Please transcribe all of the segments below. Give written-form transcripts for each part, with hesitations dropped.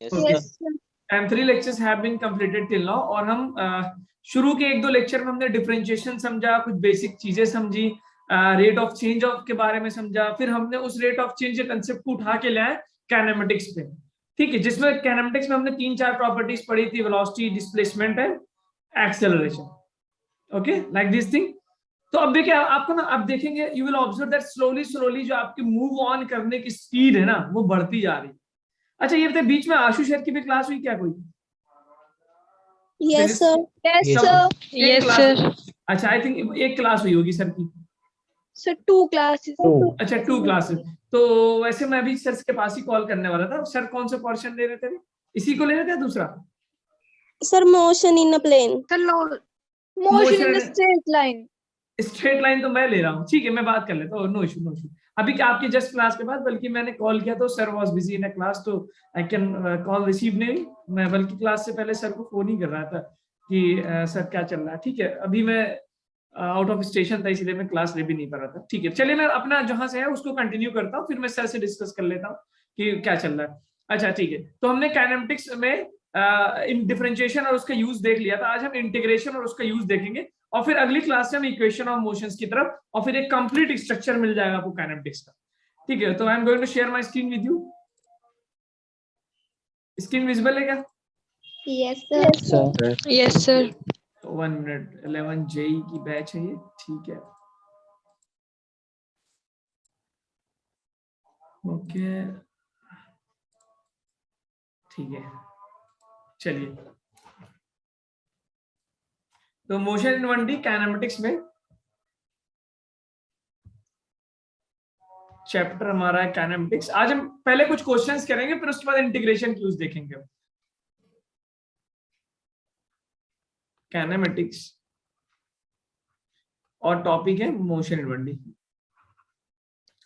Yes, sir. And 3 lectures have been completed till now. और हम शुरू के 1-2 लेक्चर में हमने डिफरेंशिएशन समझा, कुछ बेसिक चीजें समझी, रेट ऑफ चेंज ऑफ के बारे में समझा, फिर हमने उस रेट ऑफ चेंज के कंसेप्ट को उठा के लाए काइनेमेटिक्स पे, ठीक है, जिसमें काइनेमेटिक्स में हमने 3-4 प्रॉपर्टीज पढ़ी थी, velocity, displacement and acceleration, okay, like this thing. तो अब देखिए आपको ना, अब देखेंगे, you will observe that slowly slowly जो आपकी मूव ऑन करने की स्पीड है ना, वो बढ़ती जा रही है। अच्छा ये बताइए, बीच में आशु सर की भी क्लास हुई क्या कोई? Yes, sir. Yes, सब sir. एक Yes, क्लास? sir. अच्छा, आई थिंक एक क्लास हुई होगी सर की। Sir, 2 classes. अच्छा 2 क्लासेस। तो वैसे मैं अभी सर के पास ही कॉल करने वाला था। सर कौन सा पोर्शन ले रहे थे? इसी को ले रहे थे, दूसरा? Sir, motion in a plane. Sir, motion in a Motion- straight line. Straight line तो मैं ले रहा हूँ, ठीक है, मैं बात कर लेता हूँ, नो इशू नो इशू। अभी क्या आपकी जस्ट क्लास के बाद, बल्कि मैंने कॉल किया तो sir was busy in a class, तो आई कैन कॉल रिसीव नहीं, मैं बल्कि क्लास से पहले सर को फोन ही कर रहा था कि सर क्या चल रहा है, ठीक है। अभी मैं आउट ऑफ स्टेशन था, इसलिए मैं क्लास ले भी नहीं पा रहा था, ठीक है। चलिए मैं अपना जहां से है उसको कंटिन्यू करता हूँ, फिर मैं सर से डिस्कस कर लेता हूँ कि क्या चल रहा है। अच्छा ठीक है, तो हमने काइनेमेटिक्स में इन डिफरेंशिएशन और उसका यूज देख लिया था। आज हम इंटीग्रेशन और उसका यूज देखेंगे, और फिर अगली क्लास में हम इक्वेशन ऑफ मोशंस की तरफ, और फिर एक कंप्लीट स्ट्रक्चर मिल जाएगा आपको काइनेमेटिक्स का, ठीक है। तो I am going to share my screen with you. Screen visible है क्या? Yes, sir. Yes, sir. 1 minute, 11 JEE की बैच है ये, ठीक है, ओके, ठीक है, चलिए। तो मोशन इन 1D काइनेमेटिक्स में चैप्टर हमारा है काइनेमेटिक्स। आज हम पहले कुछ क्वेश्चंस करेंगे, फिर उसके बाद इंटीग्रेशन की यूज देखेंगे। काइनेमेटिक्स और टॉपिक है मोशन इन 1D।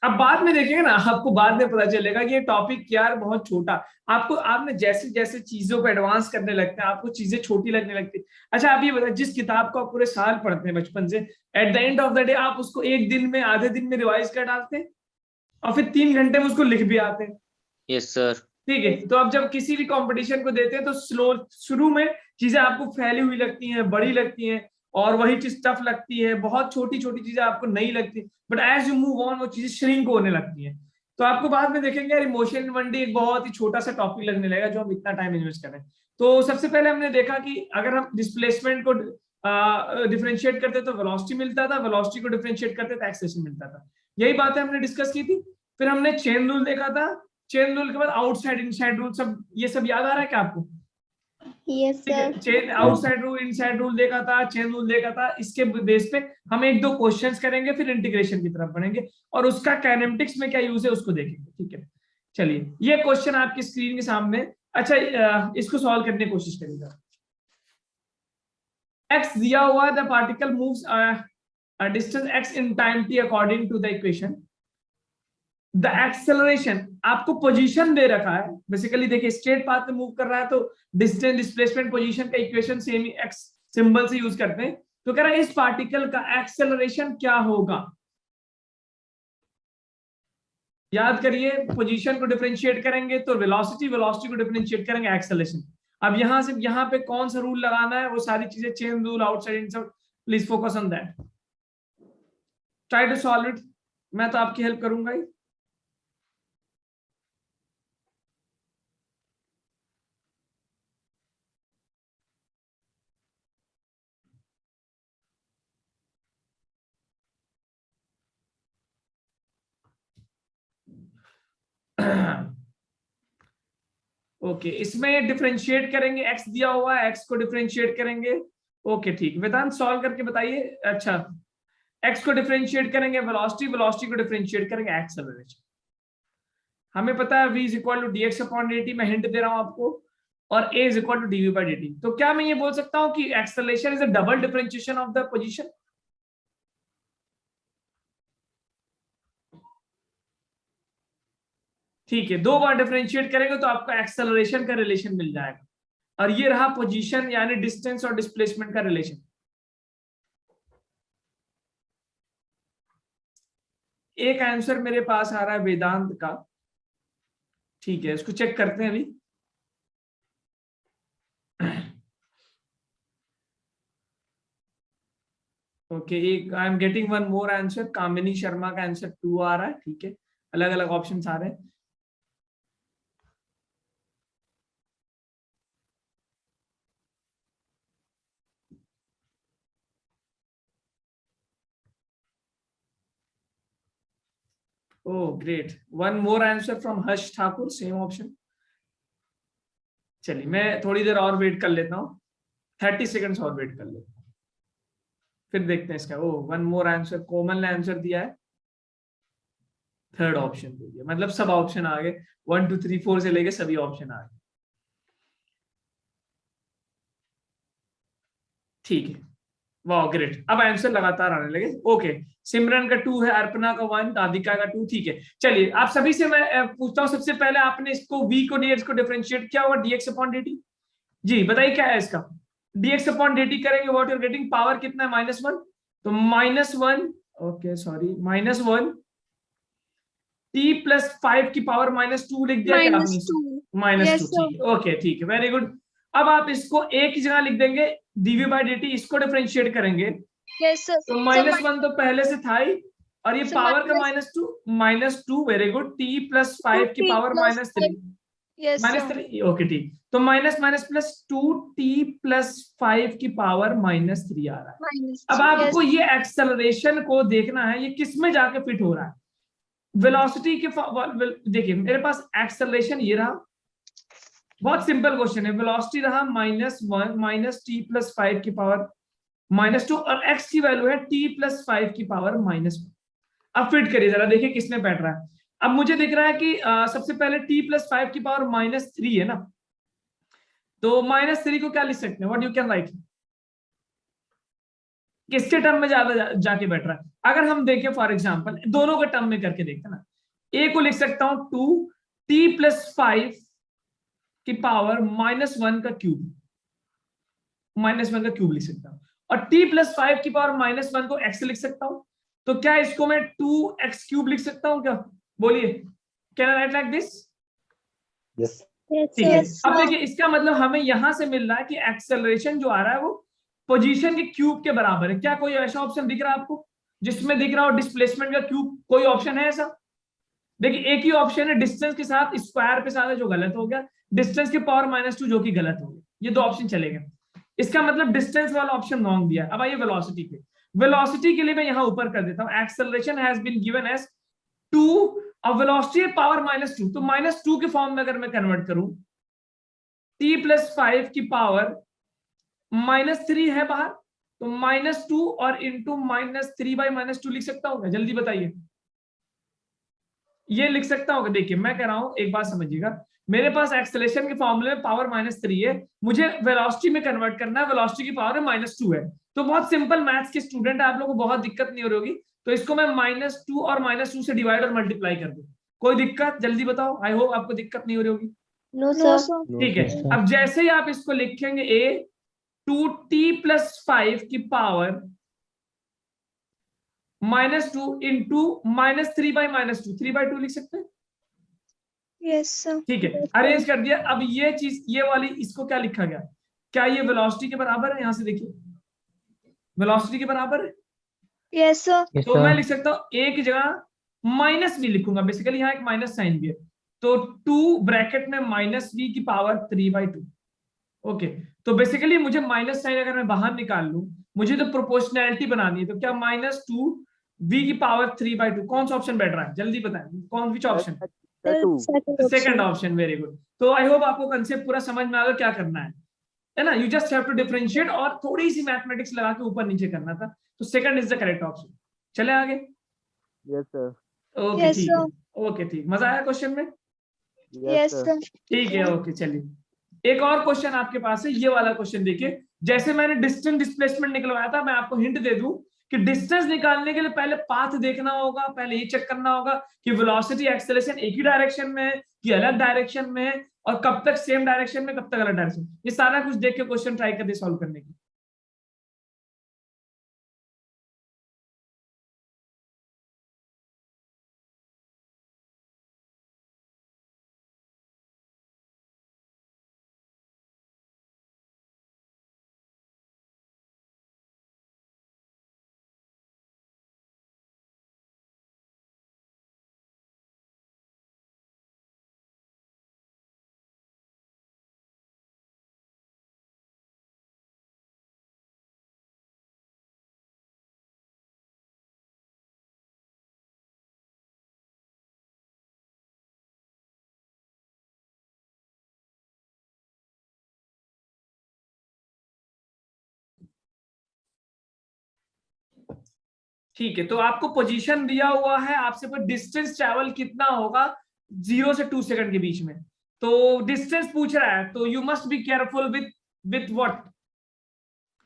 अब बाद में देखेंगे ना, आपको बाद में पता चलेगा कि ये टॉपिक यार बहुत छोटा, आपको आपने जैसे जैसे चीजों को एडवांस करने लगते हैं, आपको चीजें छोटी लगने लगती। अच्छा आप ये बताइए, जिस किताब को आप पूरे साल पढ़ते हैं बचपन से, at the end of the day आप उसको एक दिन में, आधे दिन में रिवाइज कर डालते हैं, और फिर 3 घंटे में उसको लिख भी आते हैं। Yes sir. ठीक है, तो अब जब किसी भी कंपटीशन को देते हैं तो स्लो, शुरू में चीजें आपको फैली हुई लगती हैं, बड़ी लगती हैं, और वही चीज टफ लगती है, बहुत छोटी छोटी चीजें आपको नहीं लगती, but as you move on वो चीजें श्रिंक होने लगती हैं। तो आपको बाद में देखेंगे यार इमोशन इन 1D एक बहुत ही छोटा सा टॉपिक लगने लगेगा जो हम इतना टाइम इन्वेस्ट कर रहे हैं। तो सबसे पहले हमने देखा कि अगर हम डिस्प्लेसमेंट को डिफरेंशिएट करते तो वेलोसिटी मिलता था, वेलोसिटी को डिफरेंशिएट करते तो एक्सेलरेशन मिलता था। यही बातें हमने डिस्कस की थी। फिर हमने चेन रूल देखा था, चेन रूल के बाद आउटसाइड इनसाइड रूल, सब ये सब याद आ रहा है क्या आपको? Yes, ठीक है, sir. Chain outside rule, inside rule देखा था, चेन रूल देखा था। इसके बेस पे हम 1-2 क्वेश्चंस करेंगे, फिर इंटीग्रेशन की तरफ बढ़ेंगे, और उसका काइनेमेटिक्स में क्या यूज है उसको देखेंगे, ठीक है। चलिए ये क्वेश्चन आपकी स्क्रीन के सामने। अच्छा इसको सॉल्व करने की कोशिश करिएगा। x दिया हुआ, the particle moves distance x in time t according to the equation. The acceleration, आपको पोजीशन दे रखा है बेसिकली, देखिए स्ट्रेट पाथ में मूव कर रहा है तो डिस्टेंस, डिस्प्लेसमेंट, पोजीशन का इक्वेशन सेम ही एक्स सिंबल से यूज करते हैं। तो कह रहा है इस पार्टिकल का एक्सेलरेशन क्या होगा। याद करिए, पोजीशन को डिफरेंशिएट करेंगे तो वेलोसिटी, वेलोसिटी को डिफरेंशिएट करेंगे एक्सेलरेशन। अब यहां से यहां पे कौन सा रूल लगाना है, वो सारी चीजें, chain rule, outside inside, please focus on that, try to solve it. मैं तो आपकी हेल्प करूंगा ही। ओके इसमें डिफरेंशिएट करेंगे, एक्स दिया हुआ है, एक्स को डिफरेंशिएट करेंगे। ओके ठीक, वेदांत सॉल्व करके बताइए। अच्छा एक्स को डिफरेंशिएट करेंगे वेलोसिटी, वेलोसिटी को डिफरेंशिएट करेंगे एक्सेलरेशन। हमें पता है v is equal to dx upon dt, मैं हिंट दे रहा हूं आपको, और a is equal to dv by dt। तो क्या मैं ये बोल सकता हूं कि acceleration is a double differentiation of the position? ठीक है, 2 बार डिफरेंशिएट करेंगे तो आपको एक्सेलरेशन का रिलेशन मिल जाएगा, और ये रहा पोजीशन यानी डिस्टेंस और डिस्प्लेसमेंट का रिलेशन। एक आंसर मेरे पास आ रहा है वेदांत का, ठीक है, इसको चेक करते हैं अभी। ओके, एक I am getting one more answer, Kamini Sharma का आंसर 2 आ रहा है, ठीक है, अलग अलग ऑप्शंस आ रहे हैं। Oh great, one more answer from Harsh Thakur, same option. चलिए मैं थोड़ी देर और वेट कर लेता हूँ, 30 सेकंड्स और वेट कर लेता हूँ, फिर देखते हैं इसका। ओ वन मोर आंसर, कोमल ने आंसर दिया है, थर्ड ऑप्शन दे दिया, मतलब सब ऑप्शन आ गए, 1 2 3 4 से लेके सभी ऑप्शन आ गए, ठीक है, वाह ग्रेट, अब आंसर लगातार आने लगे। ओके, सिमरन का 2 है, अर्पणा का 1, राधिका का 2, ठीक है। चलिए आप सभी से मैं पूछता हूँ, सबसे पहले आपने इसको v को dx को डिफरेंशिएट किया होगा dx अपॉन dt, जी बताइए क्या है इसका। dx अपॉन dt करेंगे, व्हाट यूर गेटिंग, पावर कितना है -1, तो -1, ओके सॉरी -1 t प्लस 5 की पावर -2 लिख दिया क्या आपने, -2 -2, yes sir ठीक है, ओके ठीक है, वेरी गुड। अब आप इसको एक ही जगह लिख देंगे, dv बाई dt, इसको डिफरेंशिएट करेंगे, yes sir तो sir -1 तो पहले से था ही, और ये पावर का -2, वेरी गुड, t प्लस 5 की 2t power plus -3, 5 yes sir -3, okay ठीक, तो minus minus plus 2t plus 5 की पावर -3 आ रहा है। अब -3 yes आपको ये एक्सेलरेशन को देखना है, ये किस में जाके फिट हो रहा है, वेलोसिटी के देखिए मेरे पास एक्सेलरेशन ये रहा, बहुत सिंपल क्वेश्चन है, वेलोसिटी रहा -1 माइनस टी प्लस 5 की पावर -2, और x की वैल्यू है t प्लस 5 की पावर -1। अब फिट करिए जरा, देखिए किसमें बैठ रहा है। अब मुझे दिख रहा है कि सबसे पहले t प्लस 5 की पावर -3 है ना, तो -3 को क्या लिख सकते हैं, व्हाट यू कैन राइट, किसके टर्म में ज्यादा जाके बैठ रहा है। अगर हम देखें फॉर एग्जांपल दोनों के टर्म में करके देखते ना, a को लिख सकता हूं 2 t प्लस 5 की पावर -1 का क्यूब, -1 का क्यूब लिख सकता हूं, और t प्लस 5 की पावर -1 को x लिख सकता हूं, तो क्या इसको मैं 2x क्यूब लिख सकता हूं क्या, बोलिए, can I right like this, yes ठीक है। yes अब sir देखिए इसका मतलब हमें यहां से मिल रहा है कि एक्सेलरेशन जो आ रहा है वो पोजीशन के क्यूब के बराबर है। क्या कोई ऐसा ऑप्शन दिख रहा है आपको जिसमें दिख रहा हो डिस्प्लेसमेंट का क्यूब, कोई ऑप्शन है ऐसा, देखिए एक ही ऑप्शन है डिस्टेंस के साथ स्क्वायर के साथ है, जो गलत हो गया, डिस्टेंस के पावर -2 जो कि गलत हो गया, ये दो ऑप्शन चलेगा, इसका मतलब डिस्टेंस वाला ऑप्शन रॉन्ग दिया। अब आइए वेलोसिटी पे, वेलोसिटी के लिए मैं यहां ऊपर कर देता हूं, acceleration has been given as 2, और वेलोसिटी पावर -2, तो -2 के फॉर्म में अगर मैं कन्वर्ट करूं, t प्लस 5 की पावर -3 है बाहर, तो -2 और इंटू -3 बाई -2 लिख सकता हूँ, जल्दी बताइए, ये लिख सकता हूँ। देखिए मैं कह रहा हूं, एक बात समझिएगा, मेरे पास एक्सेलरेशन के फॉर्मूले में पावर -3 है, मुझे वेलोसिटी में कन्वर्ट करना है, वेलोसिटी की पावर में -2 है, तो बहुत सिंपल, मैथ्स के स्टूडेंट आप लोगों को बहुत दिक्कत नहीं हो रही होगी, तो इसको मैं -2 और -2 से डिवाइड और मल्टीप्लाई कर दूं, कोई दिक्कत, जल्दी बताओ, आई होप आपको दिक्कत नहीं हो रही होगी, No, no sir. sir ठीक है। अब जैसे ही आप इसको लिखेंगे a 2t प्लस 5 की पावर -2 इंटू -3 बाई -2, 3/2 लिख सकते हैं, yes sir ठीक है, अरेंज कर दिया। अब ये चीज, ये वाली, इसको क्या लिखा गया, क्या ये वेलोसिटी के बराबर है, यहां से देखिए वेलोसिटी के बराबर है, yes sir तो मैं लिख सकता हूं एक जगह माइनस भी लिखूंगा, बेसिकली यहाँ एक माइनस साइन भी है, तो 2 ब्रैकेट में -v की पावर 3/2, ओके, तो बेसिकली मुझे माइनस साइन अगर मैं बाहर निकाल लूं, मुझे तो प्रोपोर्शनैलिटी बनानी है, तो क्या -2 v की पावर 3/2, कौन सा ऑप्शन बैठ रहा है, जल्दी बताएं, कौन, which option, Second second option. Option, very good. तो आई होप आपको कंसेप्ट पूरा समझ में आ गया क्या करना है ना, you just have to differentiate, और थोड़ी सी मैथमेटिक्स लगा के ऊपर नीचे करना था, तो second is the correct option. चले आगे, यस सर ओके yes ठीक sir है, ओके ठीक, मजा आया क्वेश्चन में, yes sir ठीक है, ओके चलिए एक और क्वेश्चन आपके पास है, ये वाला क्वेश्चन देखिए, जैसे मैंने डिस्टेंस डिस्प्लेसमेंट निकलवाया था, मैं आपको हिंट दे दूं कि डिस्टेंस निकालने के लिए पहले पाथ देखना होगा, पहले ये चेक करना होगा कि वेलोसिटी एक्सेलरेशन एक ही डायरेक्शन में है कि अलग डायरेक्शन में है, और कब तक सेम डायरेक्शन में, कब तक अलग डायरेक्शन, ये सारा कुछ देख के क्वेश्चन ट्राई करते सॉल्व करने की। ठीक है, तो आपको पोजीशन दिया हुआ है, आपसे कोई डिस्टेंस ट्रैवल कितना होगा 0 से 2 सेकंड के बीच में, तो डिस्टेंस पूछ रहा है, तो you must be careful with what,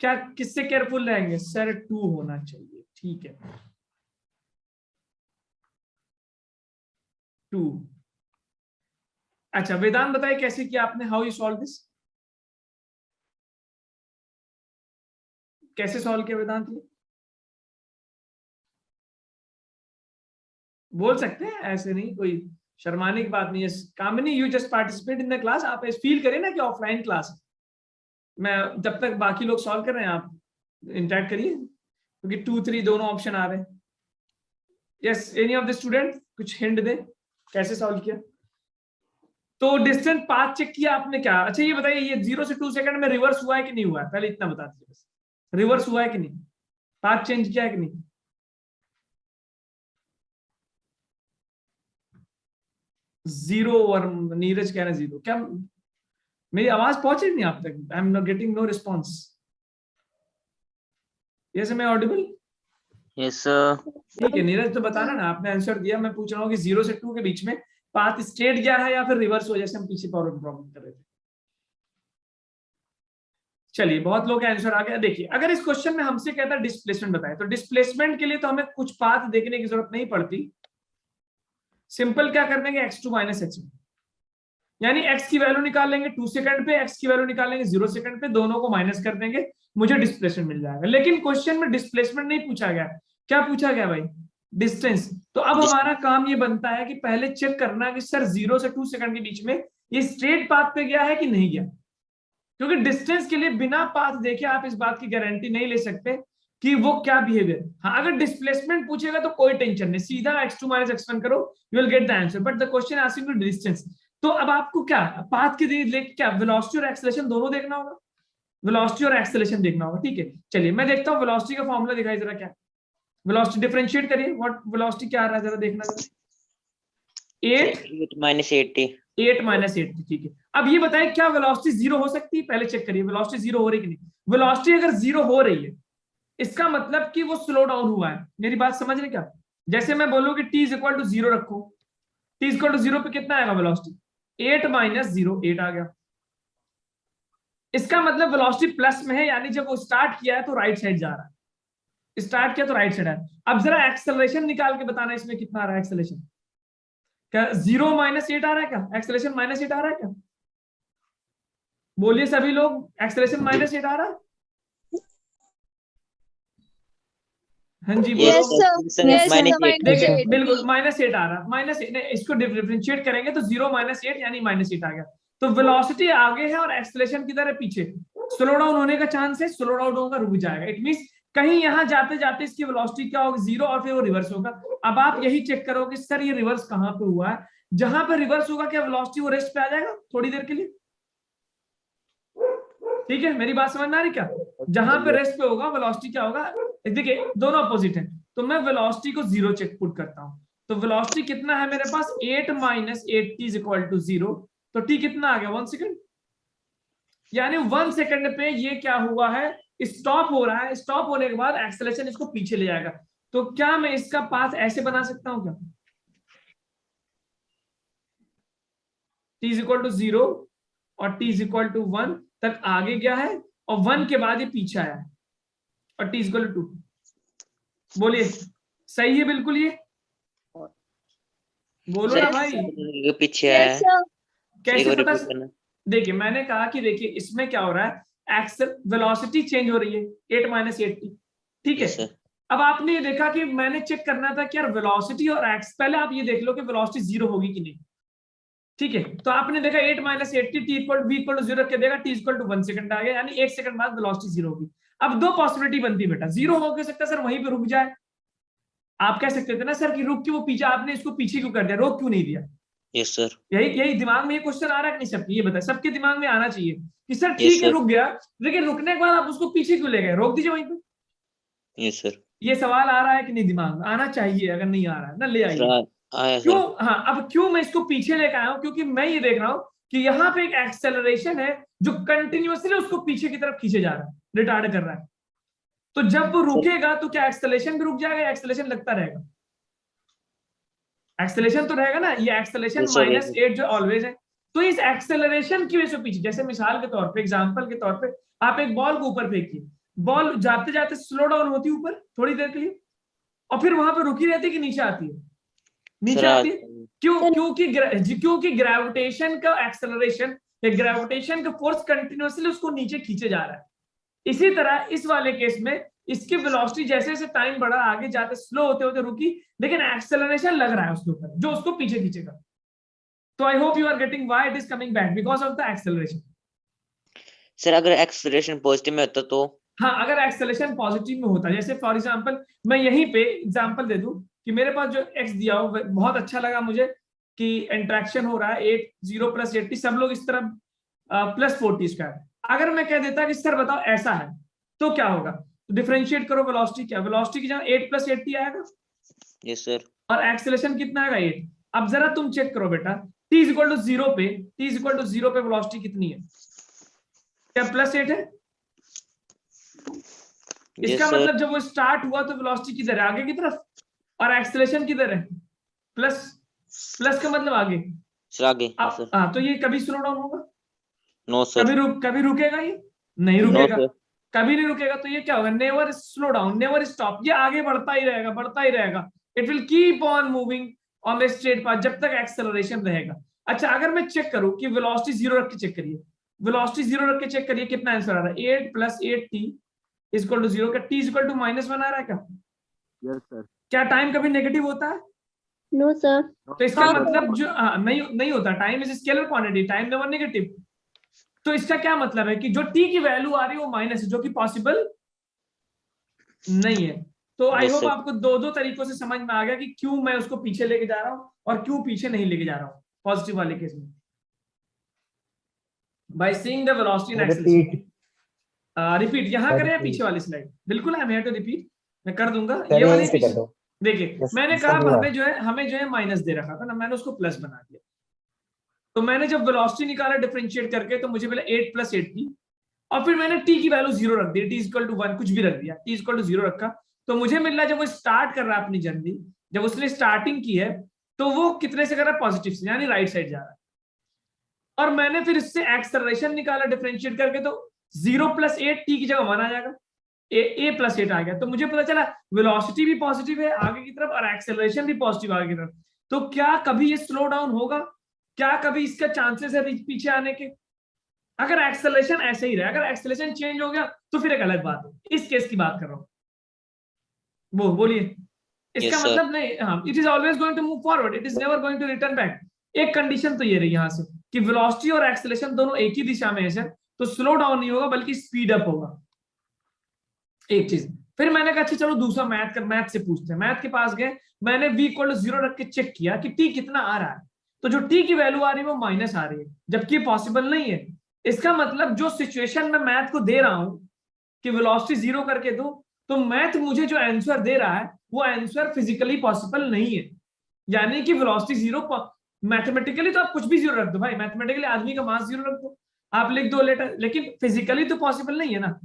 क्या किससे केयरफुल रहेंगे सर? 2 होना चाहिए, ठीक है 2। अच्छा वेदांत बताइए कैसे किया आपने, हाउ यू सॉल्व दिस, कैसे सॉल्व किया वेदांत? ये बोल सकते हैं, ऐसे नहीं, कोई शर्माने की बात नहीं है। Kamini you just participate in the class, आप फील करें ना कि ऑफलाइन क्लास है, मैं जब तक बाकी लोग सॉल्व कर रहे हैं आप इंटरेक्ट करिए, क्योंकि 2 3 दोनों ऑप्शन आ रहे हैं। Yes, any of the student कुछ हिंट दे कैसे सॉल्व किया? तो डिस्टेंस पाथ चेक किया आपने क्या? अच्छा ये बताइए, ये 0 से 2 सेकंड में रिवर्स हुआ है कि नहीं हुआ है? पहले इतना बता दीजिए बस, रिवर्स हुआ है कि नहीं, पाथ चेंज किया है कि नहीं? जीरो, और नीरज कह रहे हैं 0, क्या मेरी आवाज पहुंच रही नहीं आप तक? I am not getting no response. Yes, am I audible? Yes sir. ठीक है नीरज, तो बताना ना, आपने आंसर दिया, मैं पूछ रहा हूँ कि 0 से 2 के बीच में पाथ स्ट्रेट गया है या फिर रिवर्स हो, जैसे हम पीछे प्रॉब्लम कर रहे थे। चलिए बहुत लोग का आंसर आ गया। देखिए अगर इस क्वेश्चन में हमसे कहता है डिस्प्लेसमेंट बताए, तो डिस्प्लेसमेंट के लिए तो हमें कुछ पाथ देखने की जरूरत नहीं पड़ती, सिंपल क्या कर देंगे x2 माइनस h1, यानी x की वैल्यू निकाल लेंगे 2 सेकंड पे, x की वैल्यू निकाल लेंगे 0 सेकंड पे, दोनों को माइनस कर देंगे, मुझे डिस्प्लेसमेंट मिल जाएगा। लेकिन क्वेश्चन में डिस्प्लेसमेंट नहीं पूछा गया, क्या पूछा गया भाई? डिस्टेंस। तो अब हमारा काम ये बनता है कि पहले चेक करना कि सर 0 से 2 सेकंड के बीच में ये स्ट्रेट पाथ पे गया है कि नहीं गया, क्योंकि डिस्टेंस के लिए बिना पाथ देखे आप इस बात की गारंटी नहीं ले सकते कि वो क्या बिहेवियर। हाँ अगर डिस्प्लेसमेंट पूछेगा तो कोई टेंशन नहीं, सीधा x2 माइनस x1 करो, you will get the answer, but the question asking to distance. तो अब आपको क्या पाथ के लिए क्या वेलोसिटी और एक्सेलरेशन दोनों देखना होगा, वेलोसिटी और एक्सेलरेशन देखना होगा। ठीक है चलिए मैं देखता हूँ वेलोसिटी का फॉर्मूला दिखाई जरा, क्या वेलोसिटी डिफरेंशिएट करिए, व्हाट वेलोसिटी क्या आ रहा है जरा देखना जरा। 8 माइनस 80। 8 माइनस 80, ठीक है। अब ये बताएं क्या वेलोसिटी 0 हो सकती है? पहले चेक करिए वेलोसिटी 0 हो रही कि नहीं। वेलोसिटी अगर 0 हो रही है इसका मतलब कि वो स्लो डाउन हुआ है। मेरी बात समझ रहे क्या? जैसे मैं बोलूं कि t इज इक्वल टू 0 रखो, t इज इक्वल टू 0 पे कितना आएगा वेलोसिटी? 8 माइनस 0, 8 आ गया। इसका मतलब वेलोसिटी प्लस में है, यानी जब वो स्टार्ट किया है तो राइट साइड जा रहा है, स्टार्ट किया तो राइट साइड है। अब जरा एक्सेलरेशन निकाल के बताना इसमें कितना आ रहा है एक्सेलरेशन। क्या 0 माइनस 8 आ रहा है क्या? एक्सेलरेशन माइनस 8 आ रहा है क्या? बोलिए सभी लोग, एक्सेलरेशन माइनस 8 आ रहा है? हाँ जी बोलो। Yes sir. Yes sir. देखिए बिल्कुल -8 आ रहा है, -8 इसको डिफरेंशिएट करेंगे तो 0 - 8 यानी -8 आ गया। तो वेलोसिटी आगे है और एक्सेलरेशन किधर है? पीछे। स्लो डाउन होने का चांस है, स्लो डाउन होगा, रुक जाएगा। इट मींस कहीं यहां जाते जाते इसकी वेलोसिटी क्या होगी? 0, और फिर वो रिवर्स होगा। अब आप यही चेक करो कि सर ये रिवर्स कहां पे हुआ है। जहां पे रिवर्स होगा क्या वेलोसिटी वो रेस्ट पे आ जाएगा थोड़ी देर के लिए? ठीक है मेरी बात समझ में आ रही क्या? जहां पे रेस्ट पे होगा वेलोसिटी क्या होगा? देखिए दोनों अपोजिट है, तो मैं वेलोसिटी को 0 चेक पुट करता हूं। तो वेलोसिटी कितना है मेरे पास? 8 minus 8t is equal to 0। तो t कितना आ गया? 1 सेकंड, यानी 1 सेकंड पे ये क्या हुआ है? स्टॉप हो रहा है। स्टॉप होने के बाद एक्सेलरेशन इसको पीछे ले जाएगा। तो क्या मैं इसका पाथ ऐसे बना सकता हूं क्या? t इज इक्वल टू 0 और t इज इक्वल टू 1 तक आगे गया है, और 1 के बाद ये पीछे आया है, और t इज इक्वल टू 2। बोलिए सही है बिल्कुल? ये बोलो ना भाई, पीछे है। कैसे पता? देखिए मैंने कहा कि देखिए इसमें क्या हो रहा है, एक्सेल वेलोसिटी चेंज हो रही है 8 माइनस 8t, ठीक है। अब आपने ये देखा कि मैंने चेक करना था कि यार वेलोसिटी और एक्स, पहले आप ये देख लो कि वेलोसिटी 0 होगी कि नहीं, ठीक है। तो आपने देखा 8 minus 8t t equal v equal to 0 रख के देगा, t इक्वल टू 1 सेकंड आ गया, यानी 1 सेकंड बाद वेलोसिटी 0 होगी। अब दो पॉसिबिलिटी बनती है बेटा, 0 हो सकता है सर वहीं पे रुक जाए। आप कह सकते थे ना सर कि रुक क्यों, वो पीछे, आपने इसको पीछे क्यों कर दिया, रोक क्यों नहीं दिया? Yes sir. यही दिमाग में ये क्वेश्चन आ रहा है कि नहीं सबके? ये बताए, सबके दिमाग में आना चाहिए कि सर ठीक है रुक गया, लेकिन रुकने के बाद आप उसको पीछे क्यों ले गए? रोक दीजिए वहीं पे। Yes sir. ये सवाल आ रहा है कि नहीं? दिमाग में आना चाहिए, अगर नहीं आ रहा है ना ले आइए। क्यों? हाँ अब क्यों मैं इसको पीछे लेकर आया हूं? क्योंकि मैं ये देख रहा हूं कि यहाँ पे एक एक्सेलरेशन है जो कंटिन्यूअसली उसको पीछे की तरफ खींचे जा रहा है, रिटार्ड कर रहा है। तो जब वो रुकेगा तो क्या एक्सेलरेशन भी रुक जाएगा या एक्सेलरेशन लगता रहेगा? एक्सेलरेशन तो रहेगा ना, ये एक्सेलरेशन Yes, sir. -8 जो ऑलवेज है। तो इस एक्सेलरेशन की वजह से पीछे, जैसे मिसाल के तौर पे, एग्जांपल के तौर पे, आप एक बॉल को ऊपर फेंकिए, बॉल जाते जाते स्लो डाउन होती है ऊपर थोड़ी देर के लिए, और फिर वहां पे रुकी रहती है कि नीचे आती है? नीचे Sir, आती है। क्योंकि ग्रेविटेशन का एक्सेलरेशन या ग्रेविटेशन का फोर्स कंटिन्यूअसली उसको नीचे खींचे जा रहा है। इसी तरह इस वाले केस में इसकी वेलोसिटी जैसे जैसे टाइम बढ़ा, आगे जाते स्लो होते होते रुकी, लेकिन एक्सेलरेशन लग रहा है उसके ऊपर जो उसको पीछे खींचेगा। तो I hope you are getting why it is coming back, because of the acceleration. Sir अगर एक्सेलरेशन पॉजिटिव में होता तो? हाँ, अगर एक्सेलरेशन पॉजिटिव में होता, जैसे फॉर एग्जांपल मैं यहीं पे एग्जांपल दे दूं कि मेरे पास जो एक्स दिया हो, बहुत अच्छा लगा मुझे कि इंटरेक्शन हो रहा है 0 + 80, सब लोग इस तरफ +40²। अगर मैं कह देता कि सर बताओ ऐसा है तो क्या होगा? तो डिफरेंशिएट करो, वेलोसिटी क्या, वेलोसिटी की जगह 8 + 80 आएगा। Yes sir. और एक्सेलरेशन कितना आएगा? 8। अब जरा तुम चेक करो बेटा, t = 0 पे, वेलोसिटी कितनी है? क्या +8 है? इसका मतलब जब वो स्टार्ट हुआ तो वेलोसिटी किधर है? आगे की तरफ। और एक्सेलरेशन किधर है? प्लस का मतलब आगे। सर आगे। हाँ, तो ये कभी स्लो डाउन होगा? No sir. कभी रुकेगा? ये नहीं रुकेगा। No, कभी नहीं रुकेगा। तो ये क्या होगा? Never slow down, never stop. ये आगे बढ़ता ही रहेगा, बढ़ता ही रहेगा। It will keep on moving on the straight path जब तक एक्सेलरेशन रहेगा। अच्छा, अगर मैं चेक करूं कि वेलोसिटी 0 रख के चेक करिए, वेलोसिटी 0 रख के चेक करिए, कितना आंसर आ रहा है? 8 + 8t = 0 का t = -1 आ रहा है क्या? Yes sir. क्या टाइम कभी नेगेटिव होता है? No sir. तो इसका मतलब जो नहीं होता, time is scalar quantity, time never negative. तो इसका क्या मतलब है कि जो t की वैल्यू आ रही है वो माइनस है, जो कि पॉसिबल नहीं है। तो आई होप आपको दो तरीकों से समझ में आ गया कि क्यों मैं उसको पीछे लेके जा रहा हूं और क्यों पीछे नहीं लेके जा रहा हूं पॉजिटिव वाले केस में। By seeing the velocity and acceleration. Repeat यहां करें या पीछे वाली स्लाइड? बिल्कुल, I am here to repeat, मैं कर दूंगा। ये वाली पीछे देखिए, मैंने कहा हमें जो है माइनस दे रखा था ना, मैंने उसको प्लस बना दिया। तो मैंने जब वेलोसिटी निकाला डिफरेंशिएट करके तो मुझे मिला 8 + 8t, और फिर मैंने t की वैल्यू 0 रख दी, t = 1 कुछ भी रख दिया, t = 0 रखा। तो मुझे मिल रहा है जब वो स्टार्ट कर रहा है अपनी जर्नी, जब उसने स्टार्टिंग की है तो वो कितने से कर रहा है? पॉजिटिव से, यानी राइट साइड जा रहा है। और मैंने फिर इससे एक्सेलरेशन निकाला डिफरेंशिएट करके, तो 0 + 8 t की जगह 1 आ जाएगा, a + 8 आ गया। तो मुझे पता चला वेलोसिटी भी पॉजिटिव है आगे की तरफ और एक्सेलरेशन भी पॉजिटिव आगे की तरफ। तो क्या कभी ये स्लो डाउन होगा? क्या कभी इसका चांसेस है पीछे आने के? अगर एक्सेलरेशन ऐसे ही रहे, अगर एक्सेलरेशन चेंज हो गया तो फिर एक अलग बात है। इस केस की बात कर रहा हूं, वो बोलिए। इसका मतलब नहीं, हाँ, it is always going to move forward, it is never going to return back. एक कंडीशन तो ये रही यहां से कि वेलोसिटी और एक्सेलरेशन दोनों एक ही दिशा में है सर, तो स्लो डाउन नहीं होगा बल्कि स्पीड अप होगा। एक चीज। फिर मैंने कहा अच्छा चलो दूसरा मैथ से पूछते हैं। मैथ के पास गए, मैंने v = 0 रख के चेक किया कि t कितना आ रहा है। तो जो t की वैल्यू आ रही है वो माइनस आ रही है, जबकि पॉसिबल नहीं है। इसका मतलब जो सिचुएशन में मैथ को दे रहा हूं कि वेलोसिटी 0 करके दो, तो मैथ मुझे जो आंसर दे रहा है वो आंसर फिजिकली पॉसिबल नहीं है। यानी कि वेलोसिटी 0, मैथमेटिकली तो आप कुछ भी 0 रख दो भाई, मैथमेटिकली आदमी का मास 0 रख दो, आप लिख दो लेटर, लेकिन फिजिकली तो पॉसिबल नहीं है ना।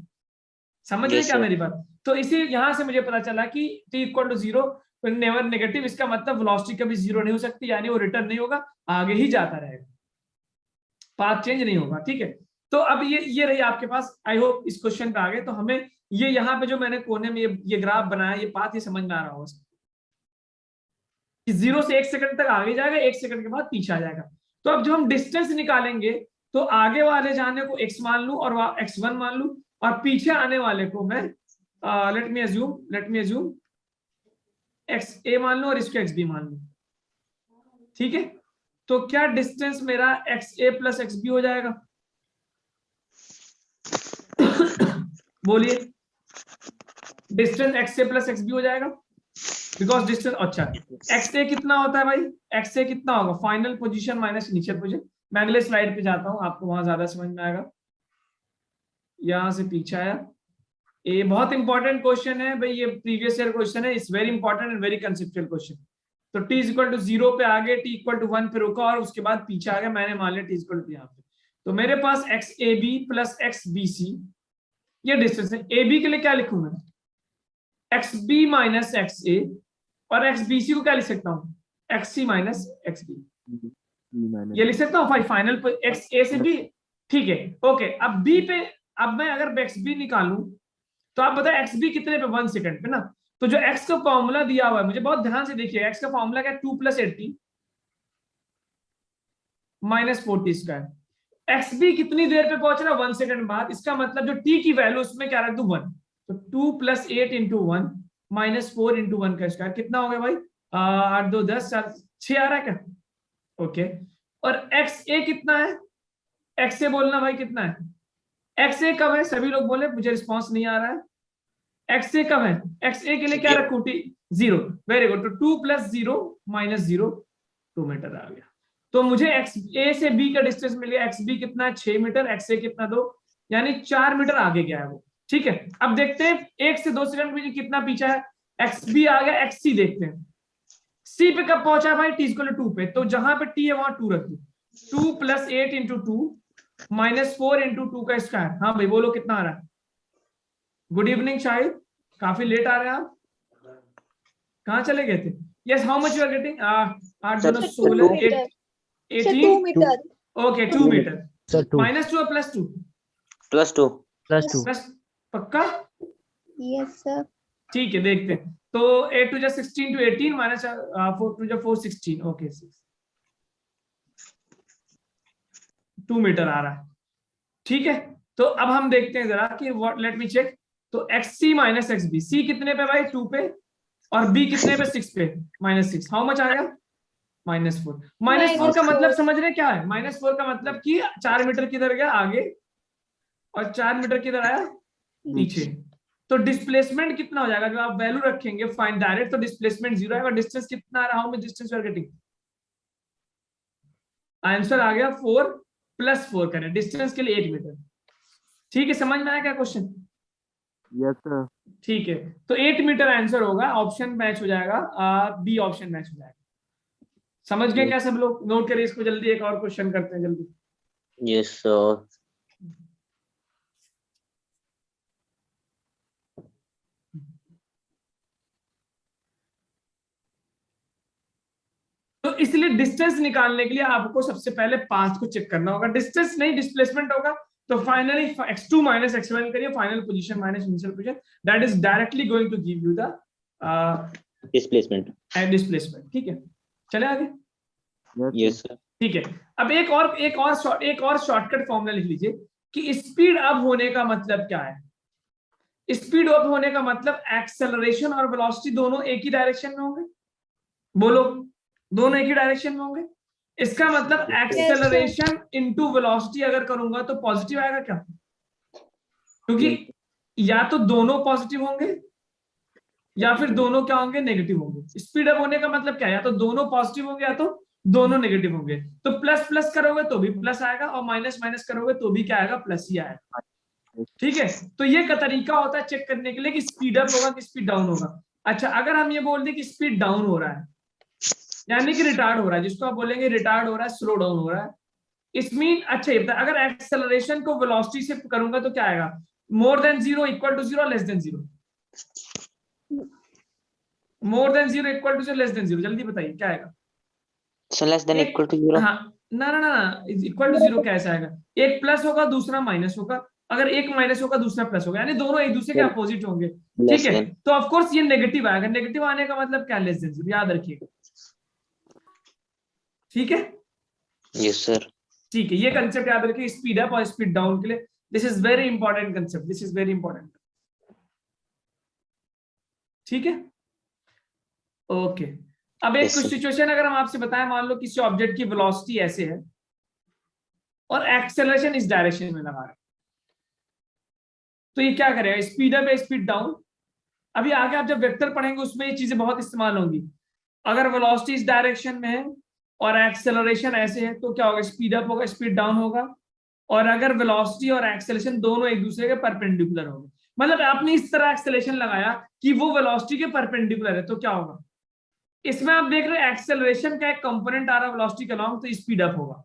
समझ रहे क्या मेरी बात? तो इसी यहां से मुझे पता चला कि t = 0 नेवर नेगेटिव, इसका मतलब वेलोसिटी कभी 0 नहीं हो सकती, यानी वो रिटर्न नहीं होगा, आगे ही जाता रहेगा, पाथ चेंज नहीं होगा। ठीक है, तो अब ये रही आपके पास। आई होप इस क्वेश्चन पे आ गए। तो हमें ये यहाँ पे जो मैंने कोने में ये ग्राफ बनाया, ये पाथ ये समझ में आ रहा होगा कि 0 से 1 सेकंड तक आगे जाएगा, 1 सेकंड के बाद पीछे आ जाएगा। तो अब जो हम डिस्टेंस निकालेंगे तो आगे वाले जाने को x मान लूं और x1 मान लूं, और पीछे आने वाले को मैं लेट मी अज्यूम xa मान लूं और इसको xb मान लूं। ठीक है, तो क्या डिस्टेंस मेरा xa + xb हो जाएगा? बोलिए, डिस्टेंस xa + xb हो जाएगा, बिकॉज डिस्टेंस। अच्छा, xa कितना होता है भाई? xa कितना होगा? Final position minus initial position. मैं अगले स्लाइड पे जाता हूं, आपको वहां ज्यादा समझ में आएगा। यहां से पीछे आया, ये बहुत इंपॉर्टेंट क्वेश्चन है भाई, ये प्रीवियस ईयर क्वेश्चन है, it's very important and very conceptual question. तो t = 0 पे आगे, t = 1 पे रुका और उसके बाद पीछे आ गया, मैंने मान लिया t = यहाँ पे। तो मेरे पास xab + xbc ये डिस्टेंस है। ab के लिए क्या लिखूंगा? एक्स बी माइनस एक्स ए, और एक्स बी सी को क्या लिख सकता हूँ, एक्स सी माइनस एक्स बी, ये लिख सकता हूँ भाई फाइनल पे एक्स ए से बी। ठीक है, ओके। अब बी पे, अब मैं अगर एक्स बी निकालूं तो आप बताओ एक्स बी कितने पे, 1 सेकंड पे ना। तो जो एक्स का फॉर्मूला दिया हुआ है, मुझे बहुत ध्यान से देखिए, एक्स का फॉर्मूला क्या है, 2 + 80 - 40 स्क्वायर। एक्स बी कितनी देर पे पहुंच रहा है, 1 सेकंड बाद। इसका मतलब जो टी की वैल्यू उसमें क्या रख दूं, 1। तो 2 + 8 × 1 - 4 × 1 का स्क्वायर कितना हो गया भाई, 8 2 10 4 6 आ रहा है क्या, ओके। और एक्स ए कितना है, एक्स ए बोलना भाई कितना है, एक्स ए कब है, सभी लोग बोले, मुझे रिस्पॉन्स नहीं आ रहा है। एक्स ए कब है, एक्स ए के लिए क्या रखूं, टी 0, वेरी गुड। तो 2 + 0 - 0 2 मीटर आ गया। तो मुझे एक्स ए से बी का डिस्टेंस मिल गया, एक्स बी कितना है 6 मीटर, एक्स ए कितना 2, यानी 4 मीटर आगे गया है वो। ठीक है, अब देखते हैं 1 से 2 सेकंड में कितना पीछा है, एक्स बी आ गया, एक्स सी देखते हैं, सी पे कब पहुंचा भाई, टी = 2 पे। तो जहां पे टी है वहां 2 रख दो, 2 + 8 × 2 - 4 × 2 का स्क्वायर। हाँ भाई बोलो कितना आ रहा है, गुड इवनिंग शाहिद, काफी लेट आ रहे हैं आप, कहाँ चले गए थे। Yes, how much you are getting, 8 2 16 8 2 18, meter. Okay 2 meter, Sir, 2 -2 और +2, +2 +2. प्लस, पक्का, Yes, sir. ठीक है देखते हैं। तो 8 2 16 to 18 - 4 2 4 16, ओके 2 मीटर आ रहा है। ठीक है, तो अब हम देखते हैं जरा कि व्हाट, लेट मी चेक। तो xc - xb, c कितने पे भाई, 2 पे, और b कितने पे, 6 पे, -6, हाउ मच आ गया, -4। -4 का मतलब समझ रहे क्या है, -4 का मतलब कि 4 मीटर किधर गया आगे, और 4 मीटर किधर आया पीछे। तो डिस्प्लेसमेंट कितना हो जाएगा, जो आप वैल्यू रखेंगे फाइन डायरेक्ट, तो डिस्प्लेसमेंट 0 आएगा। डिस्टेंस कितना आ रहा, how much distance you are getting, answer आ गया 4 + 4 करें, डिस्टेंस के लिए 8 मीटर। ठीक है, समझ में आया क्या क्वेश्चन, Yes, sir. ठीक है। तो 8 मीटर आंसर होगा, ऑप्शन मैच हो जाएगा, बी ऑप्शन मैच हो जाएगा। समझ गए क्या सब लोग, नोट करिए इसको जल्दी, एक और क्वेश्चन करते हैं जल्दी। Yes sir. तो इसलिए डिस्टेंस निकालने के लिए आपको सबसे पहले पाथ को चेक करना होगा, डिस्टेंस नहीं डिस्प्लेसमेंट होगा। तो फाइनली x2 - x1 करिए, final position minus initial position, that is directly going to give you the displacement. Displacement. ठीक है, चले आगे। Yes sir. ठीक है, अब एक और शॉर्टकट फॉर्मूला लिख लीजिए कि स्पीड अप होने का मतलब क्या है। स्पीड अप होने का मतलब एक्सेलरेशन और वेलोसिटी दोनों एक ही डायरेक्शन में होंगे, बोलो दोनों एक ही डायरेक्शन में होंगे। इसका मतलब एक्सेलरेशन इनटू वेलोसिटी अगर करूंगा तो पॉजिटिव आएगा क्या, क्योंकि या तो दोनों पॉजिटिव होंगे या फिर दोनों क्या होंगे, नेगेटिव होंगे। स्पीड अप होने का मतलब क्या है, या तो दोनों पॉजिटिव होंगे या तो दोनों नेगेटिव होंगे। तो प्लस प्लस करोगे तो भी प्लस आएगा, और माइनस माइनस करोगे तो भी क्या आएगा, प्लस ही आएगा। ठीक है, तो ये का तरीका होता है चेक करने के लिए कि स्पीड अप होगा कि स्पीड डाउन होगा। अच्छा, अगर हम ये बोल दें कि स्पीड डाउन हो रहा है, यानी कि रिटार्ड हो रहा है, जिसको आप बोलेंगे रिटार्ड हो रहा है, स्लो डाउन हो रहा है, इसमें अच्छा ये अगर एक्सेलरेशन को वेलोसिटी से करूंगा तो क्या आएगा, more than 0, equal to 0, less than 0, more than 0, equal to 0, less than 0, जल्दी बताइए क्या आएगा। So less than equal to 0। हाँ, ना ना ना, इक्वल टू 0 कैसे आएगा, एक प्लस होगा दूसरा माइनस होगा, अगर एक माइनस होगा दूसरा प्लस होगा, यानी दोनों एक दूसरे के अपोजिट होंगे। ठीक है, तो ऑफ कोर्स ये नेगेटिव आएगा, नेगेटिव आने का मतलब क्या, लेस देन 0, याद रखिएगा। ठीक है, यस सर। ठीक है, ये कंसेप्ट याद रखिए स्पीड अप और स्पीड डाउन के लिए। This is very important concept, this is very important. ठीक है, ओके। अब एक कुछ सिचुएशन अगर हम आपसे बताएं, मान लो किसी ऑब्जेक्ट की वेलोसिटी ऐसे है और एक्सेलरेशन इस डायरेक्शन में लगा रहे, तो ये क्या करेगा, स्पीड अप या स्पीड डाउन। अभी आगे आप जब वेक्टर पढ़ेंगे उसमें ये चीजें बहुत इस्तेमाल होंगी। अगर वेलोसिटी इस डायरेक्शन में है और एक्सेलरेशन ऐसे है तो क्या होगा, स्पीड अप होगा, स्पीड डाउन होगा। और अगर वेलोसिटी और एक्सेलरेशन दोनों एक दूसरे के परपेंडिकुलर होंगे, मतलब आपने इस तरह एक्सेलरेशन लगाया कि वो वेलोसिटी के परपेंडिकुलर है, तो क्या होगा, इसमें आप देख रहे हैं एक्सेलरेशन का एक कंपोनेंट आ रहा है वेलोसिटी के अलॉन्ग, तो स्पीड अप होगा।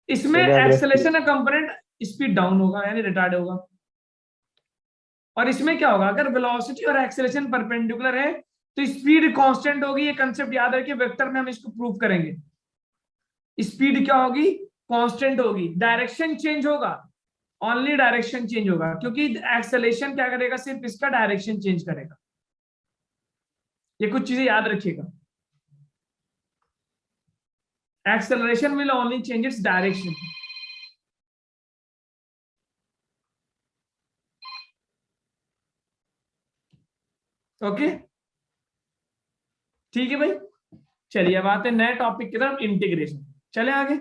इसमें एक्सेलरेशन का कंपोनेंट स्पीड डाउन होगा, यानी रिटार्ड होगा। और इसमें क्या होगा, अगर वेलोसिटी और एक्सेलरेशन परपेंडिकुलर है तो स्पीड कांस्टेंट होगी। ये कंसेप्ट याद रखिए, वेक्टर में हम इसको प्रूव करेंगे। स्पीड क्या होगी, कांस्टेंट होगी। डायरेक्शन चेंज होगा, ओनली डायरेक्शन चेंज होगा, क्योंकि एक्सेलरेशन क्या करेगा, सिर्फ इसका डायरेक्शन चेंज करेगा। ये कुछ चीजें याद रखिएगा, acceleration will only change its direction. Okay, ठीक है भाई। चलिए अब आते हैं नए टॉपिक की तरफ, इंटीग्रेशन। चले आगे।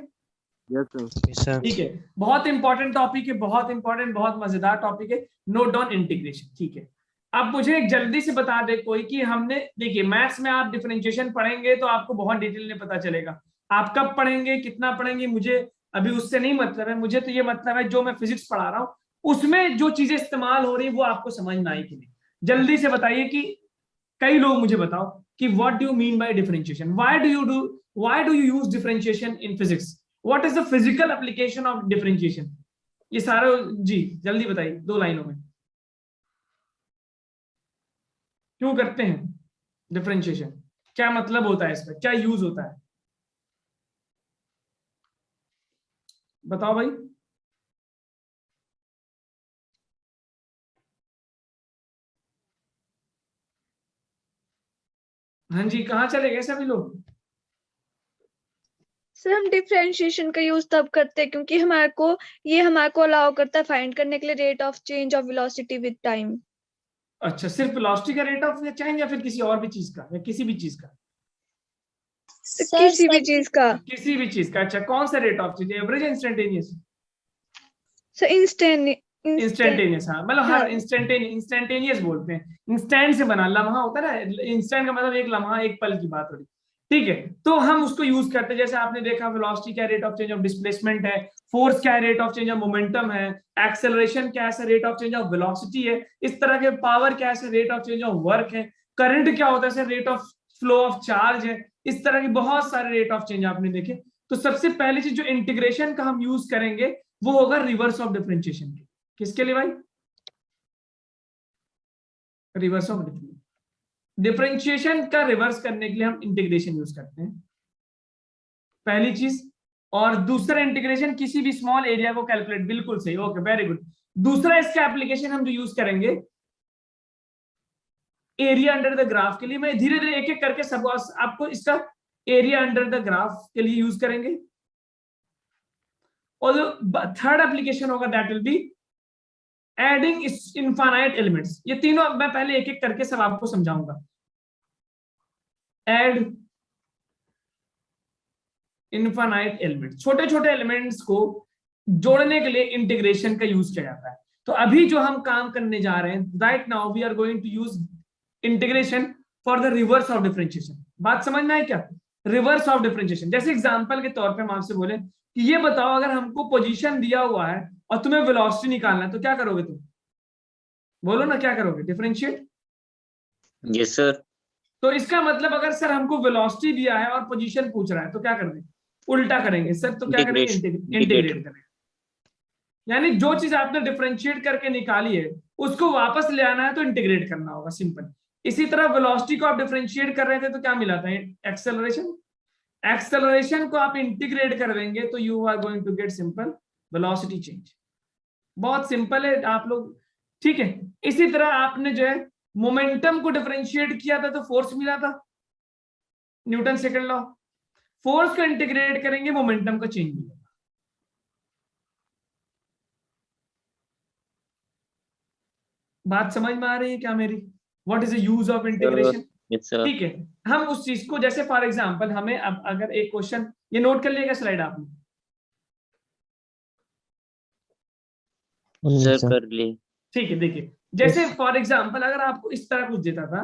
Yes sir. ठीक है, बहुत इंपॉर्टेंट टॉपिक है, बहुत इंपॉर्टेंट, बहुत मजेदार टॉपिक है। Note down integration. ठीक है, अब मुझे एक जल्दी से बता दे कोई कि हमने, देखिए मैथ्स में आप डिफरेंशिएशन पढ़ेंगे तो आपको बहुत डिटेल में पता चलेगा। आप कब पढ़ेंगे, कितना पढ़ेंगे, मुझे अभी उससे नहीं मतलब है। मुझे तो ये मतलब है जो मैं फिजिक्स पढ़ा रहा हूँ उसमें जो चीजें इस्तेमाल हो रही है वो आपको समझ में आई कि नहीं। जल्दी से बताइए कि कई लोग मुझे बताओ कि what do you mean by differentiation, why do you use differentiation in physics, what is the physical application of differentiation. ये सारा जी जल्दी बताइए 2 लाइनों में, क्यों करते हैं डिफरेंशिएशन, क्या मतलब होता है इसका, क्या यूज होता है, बताओ भाई। हाँ जी, कहाँ चले गए सभी लोग। सर हम डिफरेंशिएशन का यूज तब करते हैं क्योंकि हमारे को अलाउ करता है फाइंड करने के लिए rate of change of velocity with time. अच्छा, सिर्फ वेलोसिटी का रेट ऑफ चेंज या फिर किसी और भी चीज का, या किसी भी चीज का, सर किसी भी चीज का। किसी भी चीज का। अच्छा, कौन सा rate of change, average, instantaneous? Sir instantaneous, हाँ, मतलब हाँ। हर इंस्टेंटेनियस बोलते हैं, इंस्टेंट से बना, लम्हा होता है ना, इंस्टेंट का मतलब एक लम्हा, एक पल की बात हो रही। ठीक है, तो हम उसको यूज करते हैं। जैसे आपने देखा वेलोसिटी क्या rate of change of displacement है, फोर्स क्या rate of change of momentum है, एक्सेलरेशन क्या है rate of change of velocity है, इस तरह के पावर क्या है rate of change of work है, करंट क्या होता है rate of flow of charge है, इस तरह के बहुत सारे रेट ऑफ चेंज आपने देखे। तो सबसे पहली चीज जो इंटीग्रेशन का हम यूज करेंगे वो होगा रिवर्स ऑफ डिफरेंशिएशन के। किसके लिए भाई, रिवर्स ऑफ डिफरेंशिएशन का रिवर्स करने के लिए हम इंटीग्रेशन यूज करते हैं, पहली चीज। और दूसरा इंटीग्रेशन किसी भी स्मॉल एरिया को कैलकुलेट, बिल्कुल सही, ओके वेरी गुड। दूसरा इसका एप्लीकेशन हम जो यूज करेंगे एरिया अंडर द ग्राफ के लिए। मैं धीरे धीरे एक एक करके सब आपको इसका एरिया अंडर द ग्राफ के लिए यूज करेंगे। और थर्ड एप्लीकेशन होगा that will be adding infinite elements. ये तीनों मैं पहले एक एक करके सब आपको समझाऊंगा। एड इनफाइनाइट एलिमेंट, छोटे छोटे एलिमेंट्स को जोड़ने के लिए इंटीग्रेशन का यूज किया जाता है। तो अभी जो हम काम करने जा रहे हैं, right now we are going to use integration for the reverse of differentiation. बात समझ में आई क्या, रिवर्स ऑफ डिफरेंशिएशन। जैसे एग्जांपल के तौर पे हम आपसे बोले कि ये बताओ अगर हमको पोजीशन दिया हुआ है और तुम्हें वेलोसिटी निकालना है तो क्या करोगे तुम, बोलो ना क्या करोगे, डिफरेंशिएट। Yes sir. तो इसका मतलब अगर सर हमको वेलोसिटी दिया है और पोजीशन पूछ रहा है तो क्या कर देंगे, उल्टा करेंगे सर। तो क्या करेंगे, इंटीग्रेट करेंगे। यानी जो चीज आपने डिफरेंशिएट करके निकाली है उसको वापस ले आना है तो इंटीग्रेट करना होगा, सिंपल। इसी तरह वेलोसिटी को आप डिफरेंशिएट कर रहे थे तो क्या मिला था, एक्सेलरेशन। एक्सेलरेशन को आप इंटीग्रेट कर देंगे तो you are going to get simple velocity change. बहुत सिंपल है आप लोग, ठीक है। इसी तरह आपने जो है मोमेंटम को डिफरेंशिएट किया था तो फोर्स मिला था, न्यूटन सेकंड लॉ। फोर्स को इंटीग्रेट करेंगे मोमेंटम का चेंज मिलेगा। बात समझ में आ रही है क्या मेरी, what is the use of integration. Yes sir. ठीक है, हम उस चीज को, जैसे फॉर एग्जांपल हमें अब अगर एक क्वेश्चन, ये नोट कर लिएगा स्लाइड आपने, सर कर ली। ठीक है। देखिए जैसे फॉर एग्जांपल अगर आपको इस तरह कुछ देता था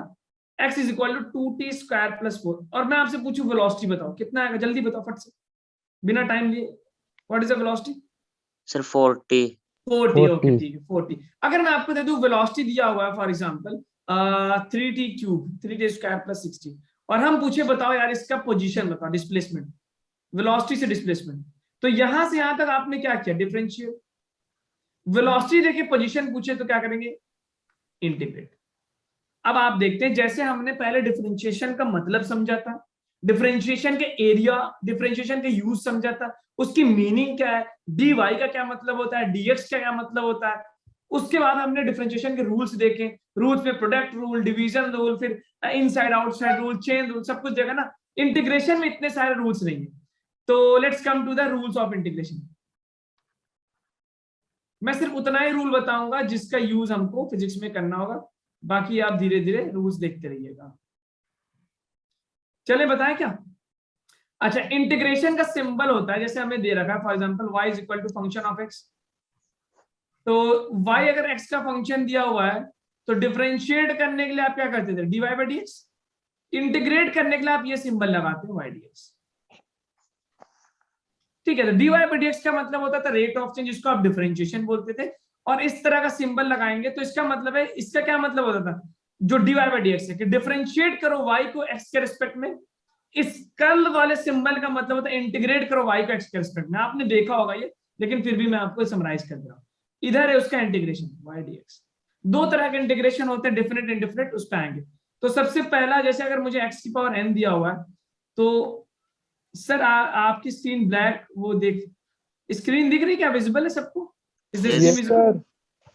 x is equal to 2t² + 4 और मैं आपसे पूछूं वेलोसिटी बताओ कितना आएगा, जल्दी बताओ फट से, बिना टाइम लिए। What is the velocity sir 40। 40, okay ठीक है 40। अगर मैं आपको दे दूं वेलोसिटी दिया हुआ है फॉर एग्जांपल 3t³ 3t² + 60 और हम पूछे बताओ यार इसका पोजीशन बताओ, डिस्प्लेसमेंट, वेलोसिटी से डिस्प्लेसमेंट। तो यहां से यहां तक आपने क्या किया, डिफरेंशिएट। वेलोसिटी देके पोजीशन पूछे तो क्या करेंगे, इंटीग्रेट। अब आप देखते हैं जैसे हमने पहले डिफरेंशिएशन का मतलब समझा था, डिफरेंशिएशन के एरिया, डिफरेंशिएशन के यूज समझा था, उसकी मीनिंग क्या है, dy का क्या मतलब होता है, dx का क्या मतलब होता है। उसके बाद हमने डिफरेंशिएशन के रूल्स देखे, रूल्स में प्रोडक्ट रूल, डिवीजन रूल, फिर inside outside rule, chain rule, सब कुछ देखा ना। इंटीग्रेशन में इतने सारे रूल्स नहीं है, तो let's come to the rules of integration. मैं सिर्फ उतना ही रूल बताऊंगा जिसका यूज हमको फिजिक्स में करना होगा, बाकी आप धीरे धीरे रूल्स देखते रहिएगा। चले बताएं क्या? अच्छा, इंटीग्रेशन का सिंबल होता है जैसे हमें दे रखा है, for example y is equal to function of x। तो y अगर x का फंक्शन दिया हुआ है तो डिफरेंशिएट करने के लिए आप क्या करते थे, dy बाई dx। इंटीग्रेट करने के लिए आप ये सिंबल लगाते हो y dx, ठीक है। तो dy बाई dx का मतलब होता था रेट ऑफ चेंज, जिसको आप डिफरेंशिएशन बोलते थे। और इस तरह का सिंबल लगाएंगे तो इसका मतलब है, इसका क्या मतलब होता था, जो dy बाई dx है कि डिफरेंशिएट करो y को x के रिस्पेक्ट में। इस कर्ल वाले सिंबल का मतलब होता है इंटीग्रेट करो y को x के रिस्पेक्ट में। आपने देखा होगा ये, लेकिन फिर भी मैं आपको समराइज कर दे रहा हूं। इधर है उसका इंटीग्रेशन y dx। दो तरह के इंटीग्रेशन होते हैं, डिफिनिट इंडिफिनिट, उस पर आएंगे। तो सबसे पहला, जैसे अगर मुझे x की पावर n दिया हुआ है तो सर आपकी स्क्रीन ब्लैक, वो देख, स्क्रीन दिख रही क्या, विजिबल है सबको? Yes, sir.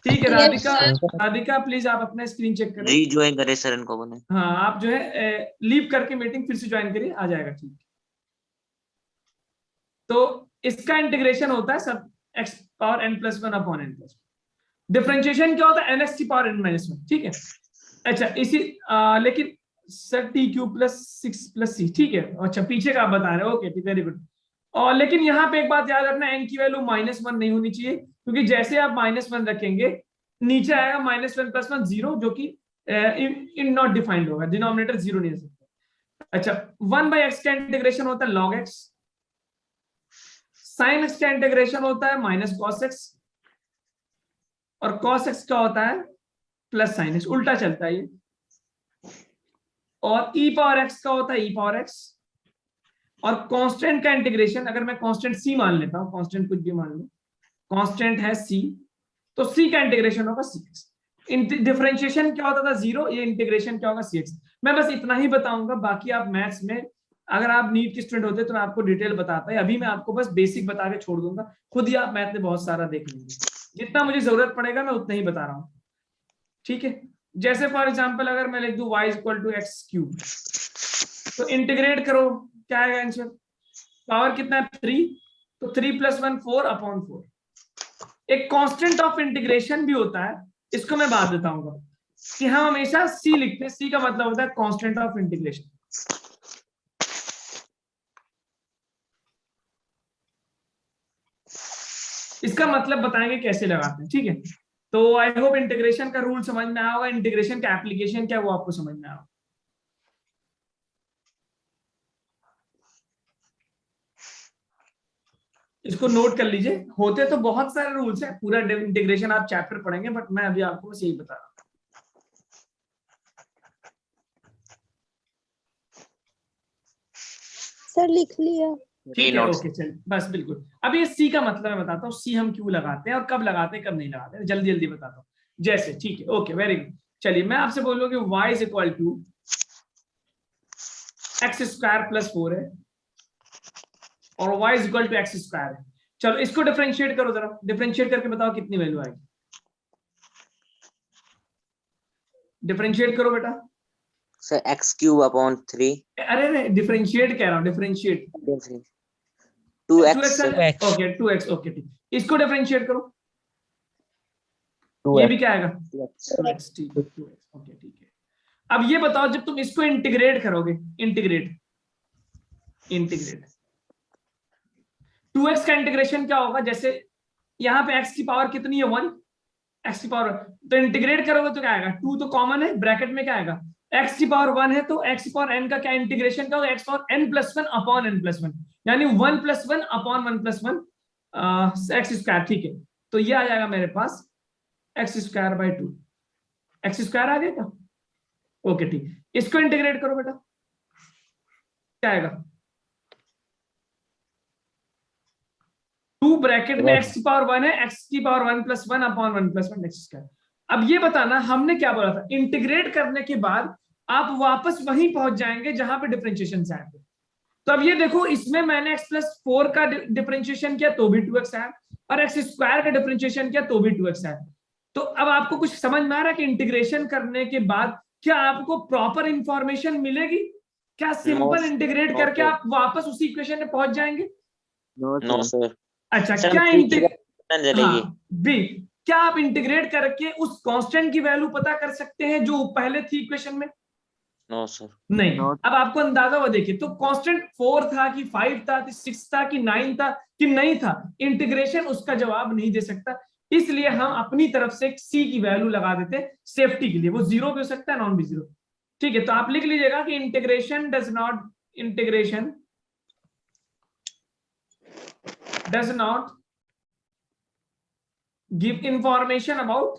ठीक है। Yes, Radhika, sir. Radhika please आप अपना स्क्रीन चेक करें। रीज्वाइन करे सर इनको बोले। हाँ, आप जो है लीव करके मीटिंग फिर से ज्वाइन करिए, आ जाएगा ठीक। तो इसका इंटीग्रेशन होता है सब x power n plus one upon n plus one. Differentiation क्या होता है, nx की पावर n माइनस वन, ठीक है। अच्छा, इसी लेकिन sir T Q plus six plus C, ठीक है। अच्छा, पीछे का आप बता रहे हो, ओके ठीक, वेरी गुड। और लेकिन यहाँ पे एक बात याद रखना, n की वैल्यू -1 नहीं होनी चाहिए, क्योंकि जैसे आप -1 रखेंगे नीचे आएगा -1 + 1 0, जो कि इन नॉट डिफाइंड होगा, डिनोमिनेटर 0 नहीं हो सकता। अच्छा, 1/x का इंटीग्रेशन होता है log x, sin x का इंटीग्रेशन होता है -cos x, और cos x का होता है +sin x, उल्टा चलता है ये। और e पावर x का होता है e पावर x। और कांस्टेंट का इंटीग्रेशन, अगर मैं कांस्टेंट c मान लेता हूं, कांस्टेंट कुछ भी मान लो, कांस्टेंट है c, तो c का इंटीग्रेशन होगा cx। डिफरेंशिएशन क्या होता था 0, ये इंटीग्रेशन क्या होगा cx। मैं बस इतना ही बताऊंगा, बाकी आप मैथ्स में अगर आप नीट के स्टूडेंट होते तो मैं आपको डिटेल बताता है, अभी मैं आपको बस बेसिक बता के छोड़ दूंगा, खुद ही आप मैथ में बहुत सारा देख लेंगे, जितना मुझे जरूरत पड़ेगा मैं उतना ही बता रहा हूँ, ठीक है। जैसे फॉर एग्जाम्पल अगर मैं लिख दूं y = x³, तो इंटीग्रेट करो, क्या आएगा आंसर, पावर कितना है 3, तो 3 + 1 4/4। एक कांस्टेंट ऑफ इंटीग्रेशन भी होता है, इसको मैं बात बताऊंगा कि हम हमेशा c लिखते हैं, c का मतलब होता है कांस्टेंट ऑफ इंटीग्रेशन। इसका मतलब बताएंगे कैसे लगाते हैं, ठीक है। तो आई होप इंटीग्रेशन का रूल समझ में आया होगा, इंटीग्रेशन का एप्लीकेशन क्या है वो आपको समझ में आया होगा। इसको नोट कर लीजिए, होते तो बहुत सारे रूल्स हैं, पूरा इंटीग्रेशन आप चैप्टर पढ़ेंगे, बट मैं अभी आपको बस यही बता रहा हूं। सर लिख लिया। ठीक है, ओके, चलिए, बस बिल्कुल। अब ये सी का मतलब मैं बताता हूँ, सी हम क्यों लगाते हैं और कब लगाते हैं कब नहीं लगाते हैं, जल्दी जल्दी बताता हूँ। जैसे, ठीक है, ओके, वेरी गुड। चलिए मैं आपसे बोल रहा हूँ कि y = x² + 4 है और y = x² है। चलो इसको डिफरेंशिएट करो जरा, डिफरेंशिएट करके बताओ कितनी वैल्यू आएगी। डिफरेंशिएट करो बेटा। Sir x³/3। अरे डिफरेंशिएट कह रहा हूँ, differentiate 2x। Okay 2x, okay ठीक। इसको डिफरेंशिएट करो, ये भी क्या आएगा 2x, ठीक है 2x, ओके ठीक है। अब ये बताओ जब तुम इसको इंटीग्रेट करोगे, इंटीग्रेट 2x का इंटीग्रेशन क्या होगा, जैसे यहाँ पे x की पावर कितनी है 1, x की पावर, तो इंटीग्रेट करोगे तो क्या आएगा, 2 तो कॉमन है, ब्रैकेट में क्या आएगा, x की पावर 1 है तो x की पावर n का क्या इंटीग्रेशन क्या होगा, x पावर n+1/n+1, यानी 1 + 1/1 + 1 x², ठीक है। तो ये आ जाएगा मेरे पास x²/2, x² आ गया क्या, ओके ठीक। इसको इंटीग्रेट करो बेटा, क्या आएगा, 2 ब्रैकेट में x की पावर 1 है, x की पावर 1 + 1/1 + 1 x²। अब ये बताना हमने क्या बोला था, इंटीग्रेट करने के बाद आप वापस वहीं पहुंच जाएंगे जहां पे डिफरेंशिएशन से आए थे। तो अब ये देखो, इसमें मैंने x+4 का डिफरेंशिएशन किया तो भी 2x आया, और x² का डिफरेंशिएशन किया तो भी 2x आया। तो अब आपको कुछ समझ में आ रहा है कि इंटीग्रेशन करने के बाद क्या आपको प्रॉपर इंफॉर्मेशन मिलेगी? क्या सिंपल इंटीग्रेट करके आप वापस उसी इक्वेशन में पहुंच जाएंगे? No sir. अच्छा, सर क्या चलेगी? हाँ बी, क्या आप इंटीग्रेट करके उस कांस्टेंट की वैल्यू पता कर सकते हैं जो पहले थी इक्वेशन में? No sir. नहीं। अब आपको अंदाजा हुआ, देखिए तो कांस्टेंट 4 था कि 5 था कि 6 था कि 9 था कि नहीं था, इंटीग्रेशन उसका जवाब नहीं दे सकता। इसलिए हम अपनी तरफ से सी की वैल्यू लगा देते सेफ्टी के लिए, वो 0 भी हो सकता है, नॉन भी 0। ठीक है, तो आप लिख लीजिएगा कि integration does not give information about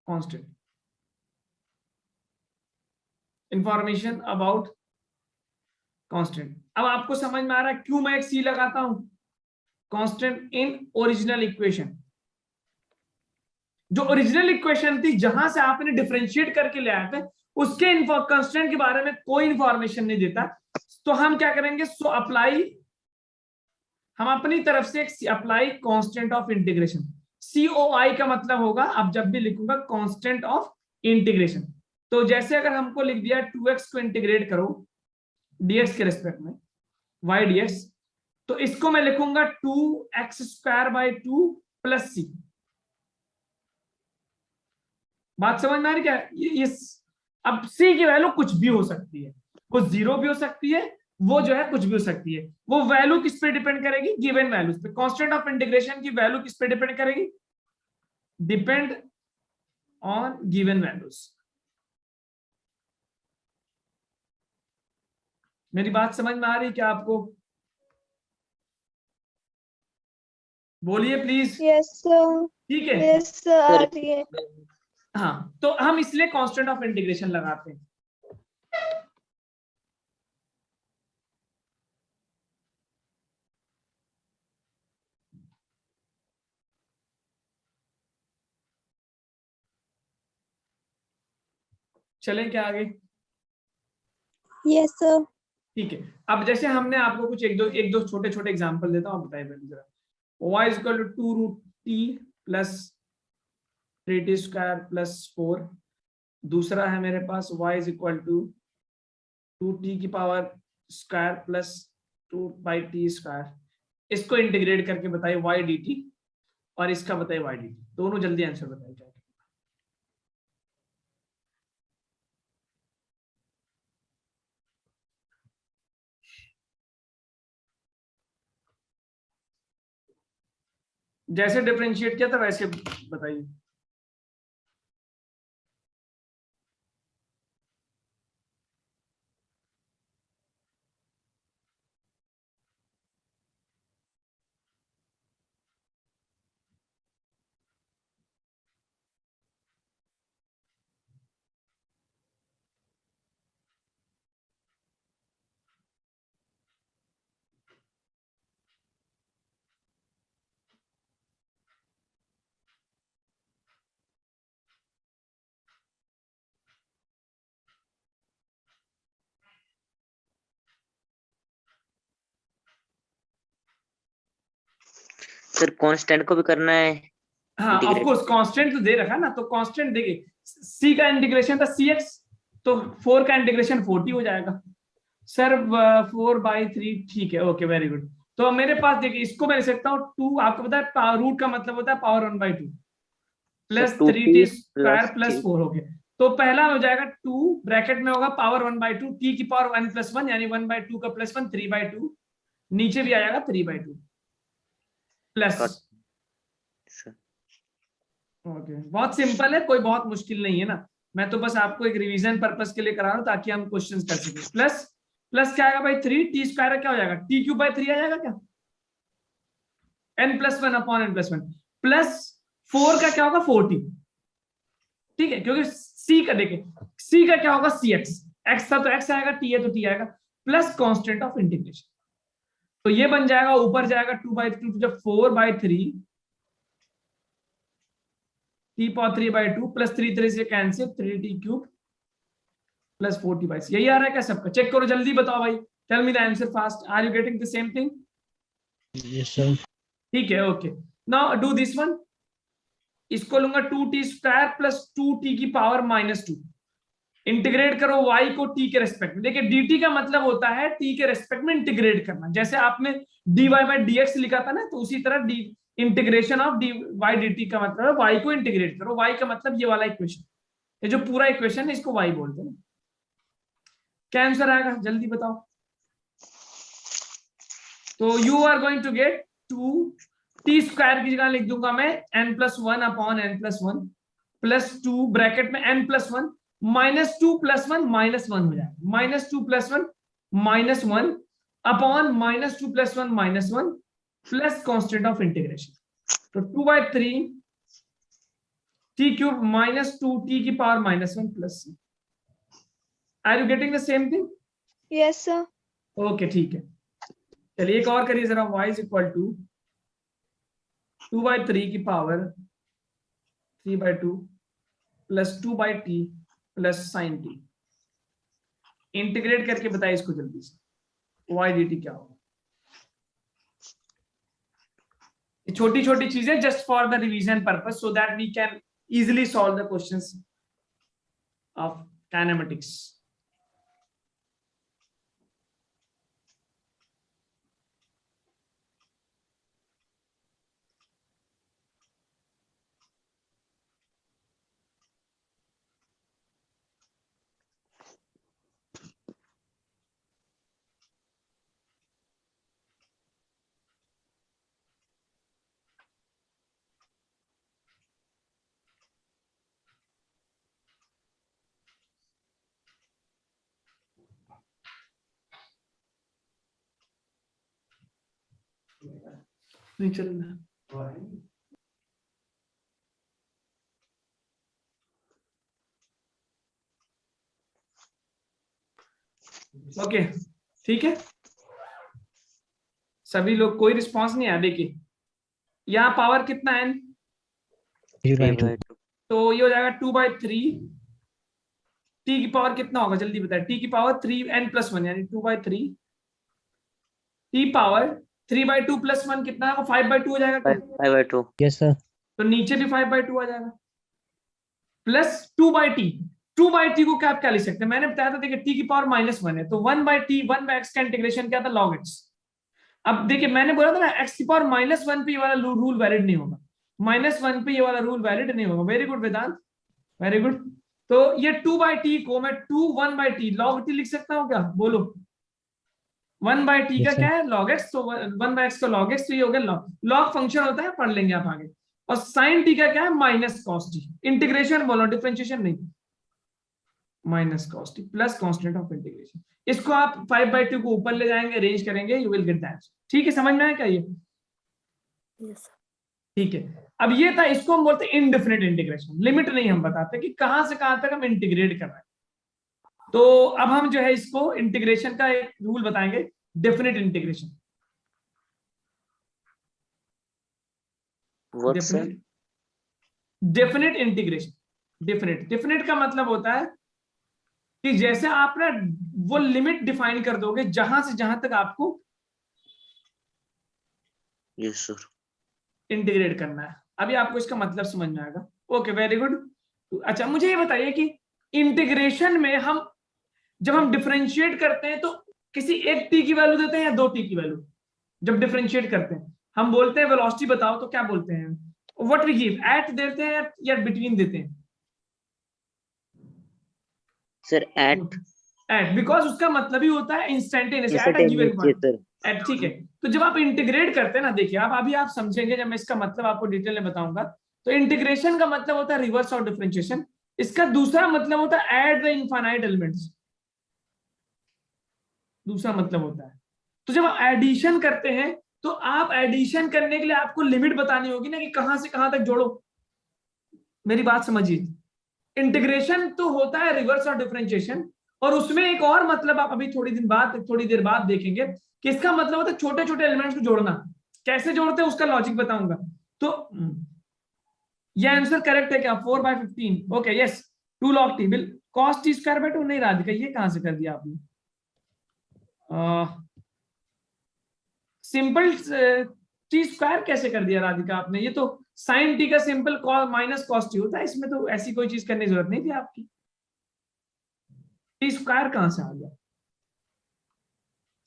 constant, information about constant. अब आपको समझ में आ रहा है क्यों मैं एक सी लगाता हूं? कांस्टेंट इन ओरिजिनल इक्वेशन, जो ओरिजिनल इक्वेशन थी जहां से आपने डिफरेंशिएट करके ले आए थे, उसके कांस्टेंट के बारे में कोई इंफॉर्मेशन नहीं देता। तो हम क्या करेंगे, सो अप्लाई, हम अपनी तरफ से apply constant of integration, COI का मतलब होगा, अब जब भी लिखूंगा कांस्टेंट ऑफ इंटीग्रेशन। तो जैसे अगर हमको लिख दिया 2x को इंटीग्रेट करो dx के रेस्पेक्ट में y dx, तो इसको मैं लिखूंगा 2x² 2 + c। बात समझ में आ रही क्या? ये अब c की वैल्यू कुछ भी हो सकती है, वो 0 भी हो सकती है, वो जो है कुछ भी हो सकती है। वो वैल्यू किस पे डिपेंड करेगी? गिवन वैल्यूज पे। कांस्टेंट ऑफ इंटीग्रेशन की वैल्यू किस पे डिपेंड करेगी? Depend on given values. मेरी बात समझ में आ रही क्या आपको? बोलिए प्लीज। Yes sir. ठीक है, यस सर, आ रही है। हाँ, तो हम इसलिए कांस्टेंट ऑफ इंटीग्रेशन लगाते हैं। चलें क्या आगे? Yes sir. ठीक है, अब जैसे हमने आपको कुछ एक दो छोटे छोटे एग्जांपल देता हूं, आप बताइए जरा। y = 2√t + 3t² + 4। दूसरा है मेरे पास y = 2t² + 2/t²। इसको इंटीग्रेट करके बताइए y dt, और इसका बताइए y dt। दोनों जल्दी आंसर बताइए क्या। जैसे डिफरेंशिएट किया था वैसे बताइए। सर कांस्टेंट को भी करना है? हाँ ऑफ कोर्स, कांस्टेंट तो दे रखा ना, तो कांस्टेंट देखिए, c का इंटीग्रेशन था cx, तो 4 का इंटीग्रेशन 40 हो जाएगा सर, 4/3। ठीक है, ओके, वेरी गुड। तो मेरे पास देखिए, इसको मैं लिख सकता हूँ 2, आपको पता है रूट का मतलब होता है पावर 1/2 + 3t² + 4 हो गया। तो पहला हो जाएगा 2, ब्रैकेट में होगा पावर 1/2, t की पावर 1 + 1 यानी 1/2 का +1 3/2, नीचे भी आ जाएगा 3/2 प्लस। ओके, बहुत सिंपल है, कोई बहुत मुश्किल नहीं है ना। मैं तो बस आपको एक रिवीजन पर्पस के लिए करा रहा हूं ताकि हम क्वेश्चंस कर सकें। प्लस क्या आएगा भाई 3t² क्या हो जाएगा? t³ 3 आ जाएगा क्या? n+1/n+1 प्लस 4 का क्या होगा? 40। ठीक है, क्योंकि c का देखिए, c का क्या होगा? cx, x था तो x आएगा, t है तो t आएगा, प्लस कांस्टेंट ऑफ इंटीग्रेशन। तो ये बन जाएगा, ऊपर जाएगा 2/2 जब 4/3 t पावर 3/2 प्लस 3 3 से cancel 3t cube plus 4t/6। यही आ रहा है क्या सबका? चेक करो जल्दी बताओ भाई, tell me the answer fast. Are you getting the same thing? Yes, sir. ठीक है, okay. Now do this one. इसको लूंगा 2t² प्लस 2t की पावर -2। इंटीग्रेट करो y को t के रेस्पेक्ट में। देखिए dt का मतलब होता है t के रेस्पेक्ट में इंटीग्रेट करना। जैसे आपने dy/dx लिखा था ना, तो उसी तरह इंटीग्रेशन ऑफ dy/dt का मतलब है y को इंटीग्रेट करो। y का मतलब ये वाला इक्वेशन, ये जो पूरा इक्वेशन है इसको y बोलते हैं। क्या आंसर आएगा जल्दी बताओ। तो you are going to get 2t² की जगह लिख दूंगा मैं n+1 upon n+1 plus 2 bracket में n+1 -2 + 1 -1 हो जाएगा। -2 + 1 -1 upon -2 + 1 -1 plus constant of integration. तो 2/3 t³ -2t की power -1 plus. Are you getting the same thing? Yes sir. Okay ठीक है, चलिए एक और करिए जरा। y = 2/3 की power 3/2 plus 2/t plus sin t। Integrate करके बताइए इसको जल्दी से, y dt क्या होगा। छोटी छोटी चीजें just for the revision purpose, so that we can easily solve the questions of kinematics. नहीं चलना। ओके ठीक है, सभी लोग कोई रिस्पांस नहीं आया। देखिए यहाँ पावर कितना है n, 3/2. तो ये हो जाएगा 2/3। t की पावर कितना होगा जल्दी बताए। t की पावर 3n+1 यानी 2/3। t पावर 3/2 + 1 कितना है? 5/2 हो जाएगा क्या? 5/2। Yes, sir. तो नीचे भी 5/2 आ जाएगा प्लस 2/t। 2/t को क्या लिख सकते हैं? मैंने बताया था देखिए t की पावर -1 है, तो 1/t 1/x का इंटीग्रेशन क्या था? log x। अब देखिए मैंने बोला था ना x की पावर -1 पे ये वाला रूल वैलिड नहीं होगा। -1 पे ये वाला रूल वैलिड नहीं होगा। वेरी गुड वेदांत, वेरी गुड। तो ये 2/t को मैं 1/t log t लिख सकता हूँ क्या? बोलो। 1/t का Yes, sir. क्या है? log x। तो 1/x का log x, तो ये हो गया log फंक्शन होता है, पढ़ लेंगे आप आगे। और sin t का क्या है? -cos t। इंटीग्रेशन बोलो, डिफरेंशिएशन नहीं। -cos t plus constant of integration. इसको आप 5/2 को ऊपर ले जाएंगे, अरेंज करेंगे, यू विल गेट दैट। ठीक है, समझ में आया क्या ये? यस ठीक है। अब ये था, इसको हम बोलते हैं इनडेफिनिट इंटीग्रेशन। लिमिट नहीं हम बताते कि कहां से कहां तक हम इंटीग्रेट कर रहे हैं। तो अब हम जो है इसको इंटीग्रेशन का एक रूल बताएंगे, definite integration. Definite integration. Definite का मतलब होता है कि जैसे आप ना वो लिमिट डिफाइन कर दोगे जहां से जहां तक आपको यस सर। इंटीग्रेट करना है। अभी आपको इसका मतलब समझ में आएगा। Okay very good. अच्छा मुझे ये बताइए कि इंटीग्रेशन में हम जब हम डिफरेंशिएट करते हैं तो किसी एक टी की वैल्यू देते हैं या 2t की वैल्यू? जब डिफरेंशिएट करते हैं हम बोलते हैं वेलोसिटी बताओ, तो क्या बोलते हैं? व्हाट वी गिव, एट देते हैं या बिटवीन देते हैं? सर एट, बिकॉज उसका मतलब ही होता है instantaneous, at a given point. Sir. ठीक है, तो जब आप इंटीग्रेट करते हैं ना, देखिए आप अभी आप समझेंगे जब मैं इसका मतलब आपको डिटेल में बताऊंगा। तो इंटीग्रेशन का मतलब होता है रिवर्स ऑफ डिफरेंशिएशन। इसका दूसरा मतलब होता है ऐड द इनफाइनाइट एलिमेंट्स, दूसरा मतलब होता है। तो जब आप एडिशन करते हैं तो आप एडिशन करने के लिए आपको लिमिट बतानी होगी ना कि कहां से कहां तक जोड़ो। मेरी बात समझिए, इंटीग्रेशन तो होता है रिवर्स ऑफ डिफरेंशिएशन, और उसमें एक और मतलब आप अभी थोड़ी देर बाद देखेंगे कि इसका मतलब होता है छोटे छोटे एलिमेंट्स को जोड़ना। कैसे जोड़ते हैं उसका लॉजिक बताऊंगा। तो ये आंसर करेक्ट है क्या? 4/15। Okay yes, 2 log t bill cos t square by 2 नहीं राधिका, ये कहां से कर दिया आपने? सिंपल टी स्क्वायर कैसे कर दिया राधिका आपने? ये तो साइन टी का सिंपल माइनस कॉस टी होता है, इसमें तो ऐसी कोई चीज करने की जरूरत नहीं थी आपकी। टी स्क्वायर कहां से आ गया?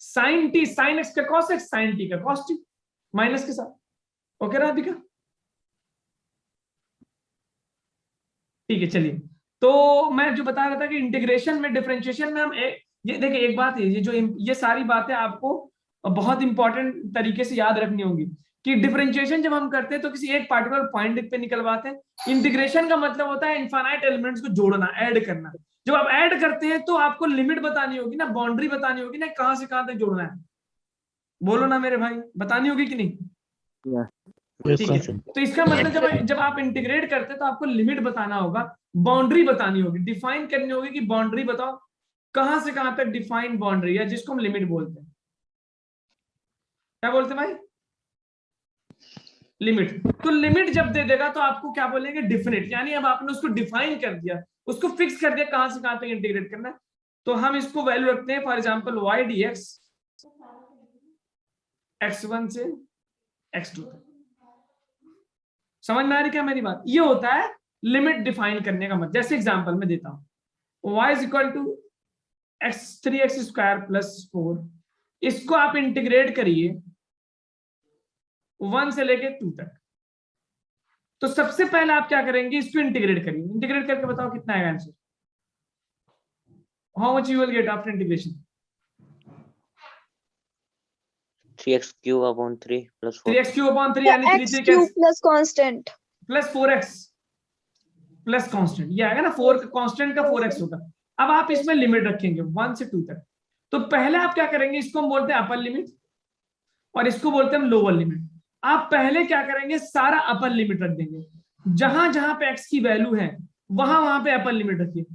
साइन टी साइन एक्स का कॉस एक्स, साइन टी का कॉस टी माइनस के साथ। ओके राधिका, ठीक है चलिए। तो मैं जो बता रहा था कि इंटीग्रेशन में डिफरेंशिएशन में हम ये देखिए एक बात है, ये सारी बातें आपको बहुत इंपॉर्टेंट तरीके से याद रखनी होगी कि डिफरेंशिएशन जब हम करते हैं तो किसी एक पार्टिकुलर पॉइंट पे निकलवाते हैं। इंटीग्रेशन का मतलब होता है इनफाइनाइट एलिमेंट्स को जोड़ना, ऐड करना। जब आप ऐड करते हैं तो आपको लिमिट बतानी होगी ना, बाउंड्री बतानी होगी ना, कहां से कहां तक जोड़ना है। बोलो ना मेरे भाई, बतानी होगी कि नहीं? Yes, ठीक है, sir. तो इसका मतलब जब आप इंटीग्रेट करते हैं तो आपको लिमिट बताना होगा, बाउंड्री बतानी होगी, डिफाइन करनी होगी कि बाउंड्री बताओ कहां से कहां तक डिफाइन बाउंड्री है, जिसको हम लिमिट बोलते हैं। क्या बोलते हैं भाई? लिमिट। तो लिमिट जब दे देगा तो आपको क्या बोलेंगे? डिफिनिट। यानी अब आपने उसको डिफाइन कर दिया, उसको फिक्स कर दिया कहां से कहां तक इंटीग्रेट करना है। तो हम इसको वैल्यू रखते हैं, for example y dx x1 से x2 तक। समझ में आ रही क्या मेरी बात? ये होता है लिमिट डिफाइन करने का मतलब। जैसे एग्जांपल में देता हूं, y is equal to x3x² + 4, इसको आप इंटीग्रेट करिए 1 से लेके 2 तक। तो सबसे पहले आप क्या करेंगे? इसको इंटीग्रेट करिए। इंटीग्रेट करके बताओ कितना आएगा answer? How much you will get after integration? 3x³ 3 + 4 3x³ यानी 3 x 3 cube plus constant plus 4x plus constant, ये आएगा ना, 4 कांस्टेंट का 4x होगा। अब आप इसमें लिमिट रखेंगे 1 से 2 तक। तो पहले आप क्या करेंगे? इसको हम बोलते हैं अपर लिमिट और इसको बोलते हैं हम लोअर लिमिट। आप पहले क्या करेंगे? सारा अपर लिमिट रख देंगे, जहां जहां पे x की वैल्यू है वहां वहां पे अपर लिमिट रखिए।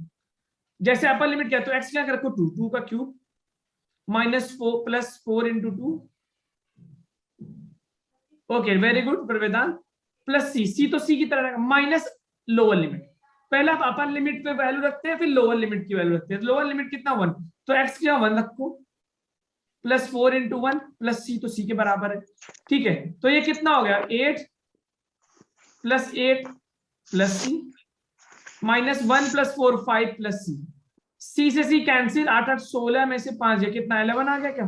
जैसे अपर लिमिट क्या है, तो x क्या रखो 2, 2 का cube -4 + 4 × 2। Okay very good प्रवेदान। Plus सी तो सी की तरह माइनस लोअर लिमिट। पहले आप अपर लिमिट पे वैल्यू रखते हैं, फिर लोअर लिमिट की वैल्यू रखते हैं। लोअर लिमिट कितना? 1, तो x क्या 1 रखो, +4 × 1 प्लस सी, तो सी के बराबर है। ठीक है, तो ये कितना हो गया? 8 + 8 + सी -1 + 4 5 + सी। सी से सी कैंसिल, 8 8 16 में से 5 कितना 11 आ गया क्या?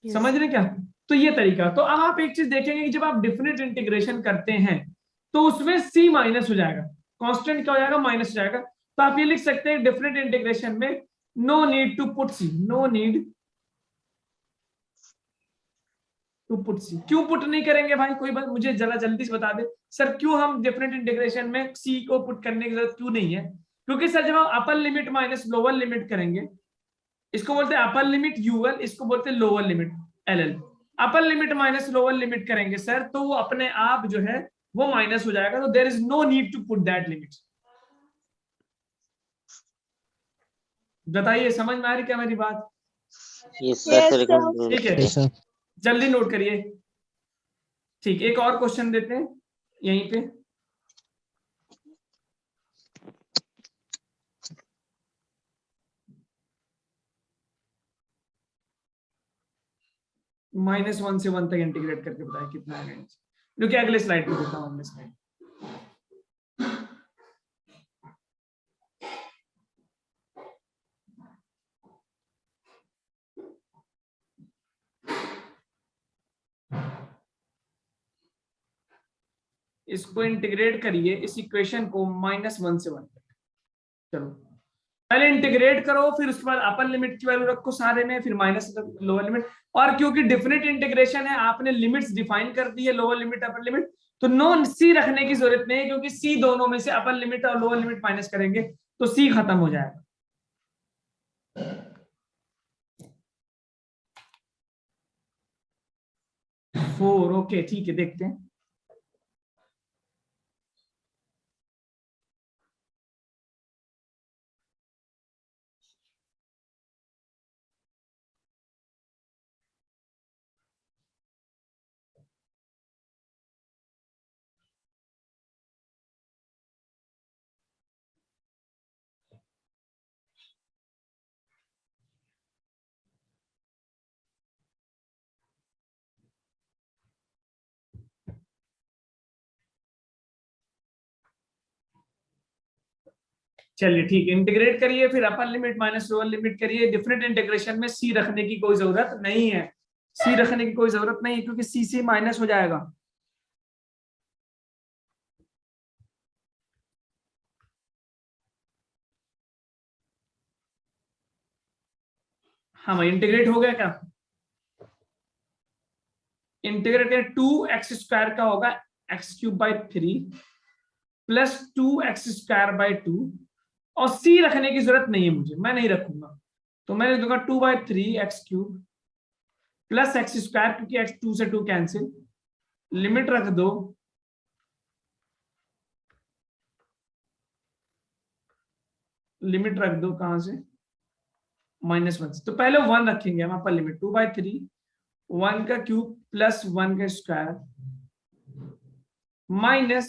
Yes. समझ रहे क्या? तो ये तरीका। तो अब आप एक चीज देखेंगे कि जब आप डिफिनिट इंटीग्रेशन करते हैं तो उसमें सी माइनस हो जाएगा, कांस्टेंट क्या हो जाएगा? माइनस हो जाएगा। तो आप ये लिख सकते हैं डिफिनिट इंटीग्रेशन में no need to put C, no need to put C. क्यों पुट नहीं करेंगे भाई? कोई बात मुझे जरा जल्दी से बता दे सर, क्यों हम डिफिनिट इंटीग्रेशन में सी को पुट करने की जरूरत क्यों नहीं है? क्योंकि सर जब हम upper limit minus lower limit करेंगे, इसको बोलते हैं अपर लिमिट यूएल, इसको बोलते हैं lower limit LL. Upper limit minus lower limit करेंगे सर तो वो अपने आप जो है वो माइनस हो जाएगा। तो there is no need to put that limit. बताइए समझ में आ रही क्या मेरी बात? यस सर ठीक है, Yes, sir. जल्दी नोट करिए। ठीक, एक और क्वेश्चन देते हैं यहीं पे। -1 से 1 तक इंटीग्रेट करके बताएं कितना आएगा। जो कि अगले स्लाइड पे देता हूं, अगले स्लाइड। इसको इंटीग्रेट करिए, इस इक्वेशन को -1 से 1 तक। चलो पहले इंटीग्रेट करो, फिर उसके बाद अपर लिमिट की वैल्यू रखो सारे में, फिर माइनस लोअर लिमिट। और क्योंकि डिफिनिट इंटीग्रेशन है, आपने लिमिट्स डिफाइन कर दी है, लोअर लिमिट अपर लिमिट, तो नो सी रखने की जरूरत नहीं है, क्योंकि सी दोनों में से अपर लिमिट और लोअर लिमिट माइनस करेंगे तो सी खत्म हो जाएगा। फोर, ओके ठीक है, देखते हैं। चलिए ठीक है, इंटीग्रेट करिए, फिर upper limit minus lower limit करिए। डिफरेंट इंटीग्रेशन में सी रखने की कोई जरूरत नहीं है, सी रखने की कोई जरूरत नहीं है, क्योंकि सी से माइनस हो जाएगा। हाँ भाई, इंटीग्रेट हो गया क्या? इंटीग्रेट करें, 2x² का होगा x³ प्लस 2x²/2, और c रखने की जरूरत नहीं है मुझे, मैं नहीं रखूंगा, तो मैं लिख दूंगा 2/3x³ प्लस x², क्योंकि x 2 से 2 कैंसिल, लिमिट रख दो कहां से, -1 से। तो पहले 1 रखेंगे हम अपर लिमिट, 2/3 1 का क्यूब प्लस 1 का स्क्वायर माइनस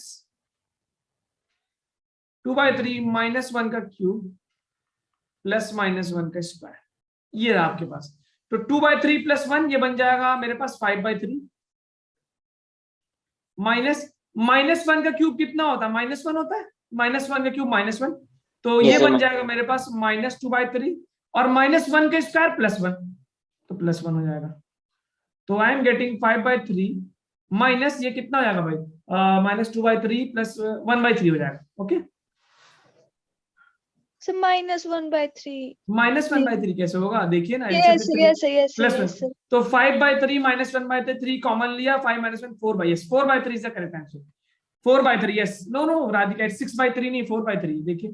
2/3 -1 का क्यूब प्लस -1 का स्क्वायर, ये रहा आपके पास। तो 2/3 + 1 ये बन जाएगा मेरे पास 5/3 माइनस -1 का क्यूब कितना होता है, -1 होता है, -1 का क्यूब -1, तो ये बन जाएगा मेरे पास -2/3 और -1 का स्क्वायर +1, तो +1 हो जाएगा। तो आई एम गेटिंग 5/3 माइनस ये कितना हो जाएगा भाई, -2/3 + 1/3 हो जाएगा। ओके, सर -1/3 -1/3 कैसे होगा, देखिए ना, yes yes yes +1, yes sir. तो 5/3 -1/3 कॉमन लिया, 5 - 1 4/3, 4/3 is the correct answer, 4/3। Yes, no no Radhika, 6/3 नहीं, 4/3, देखिए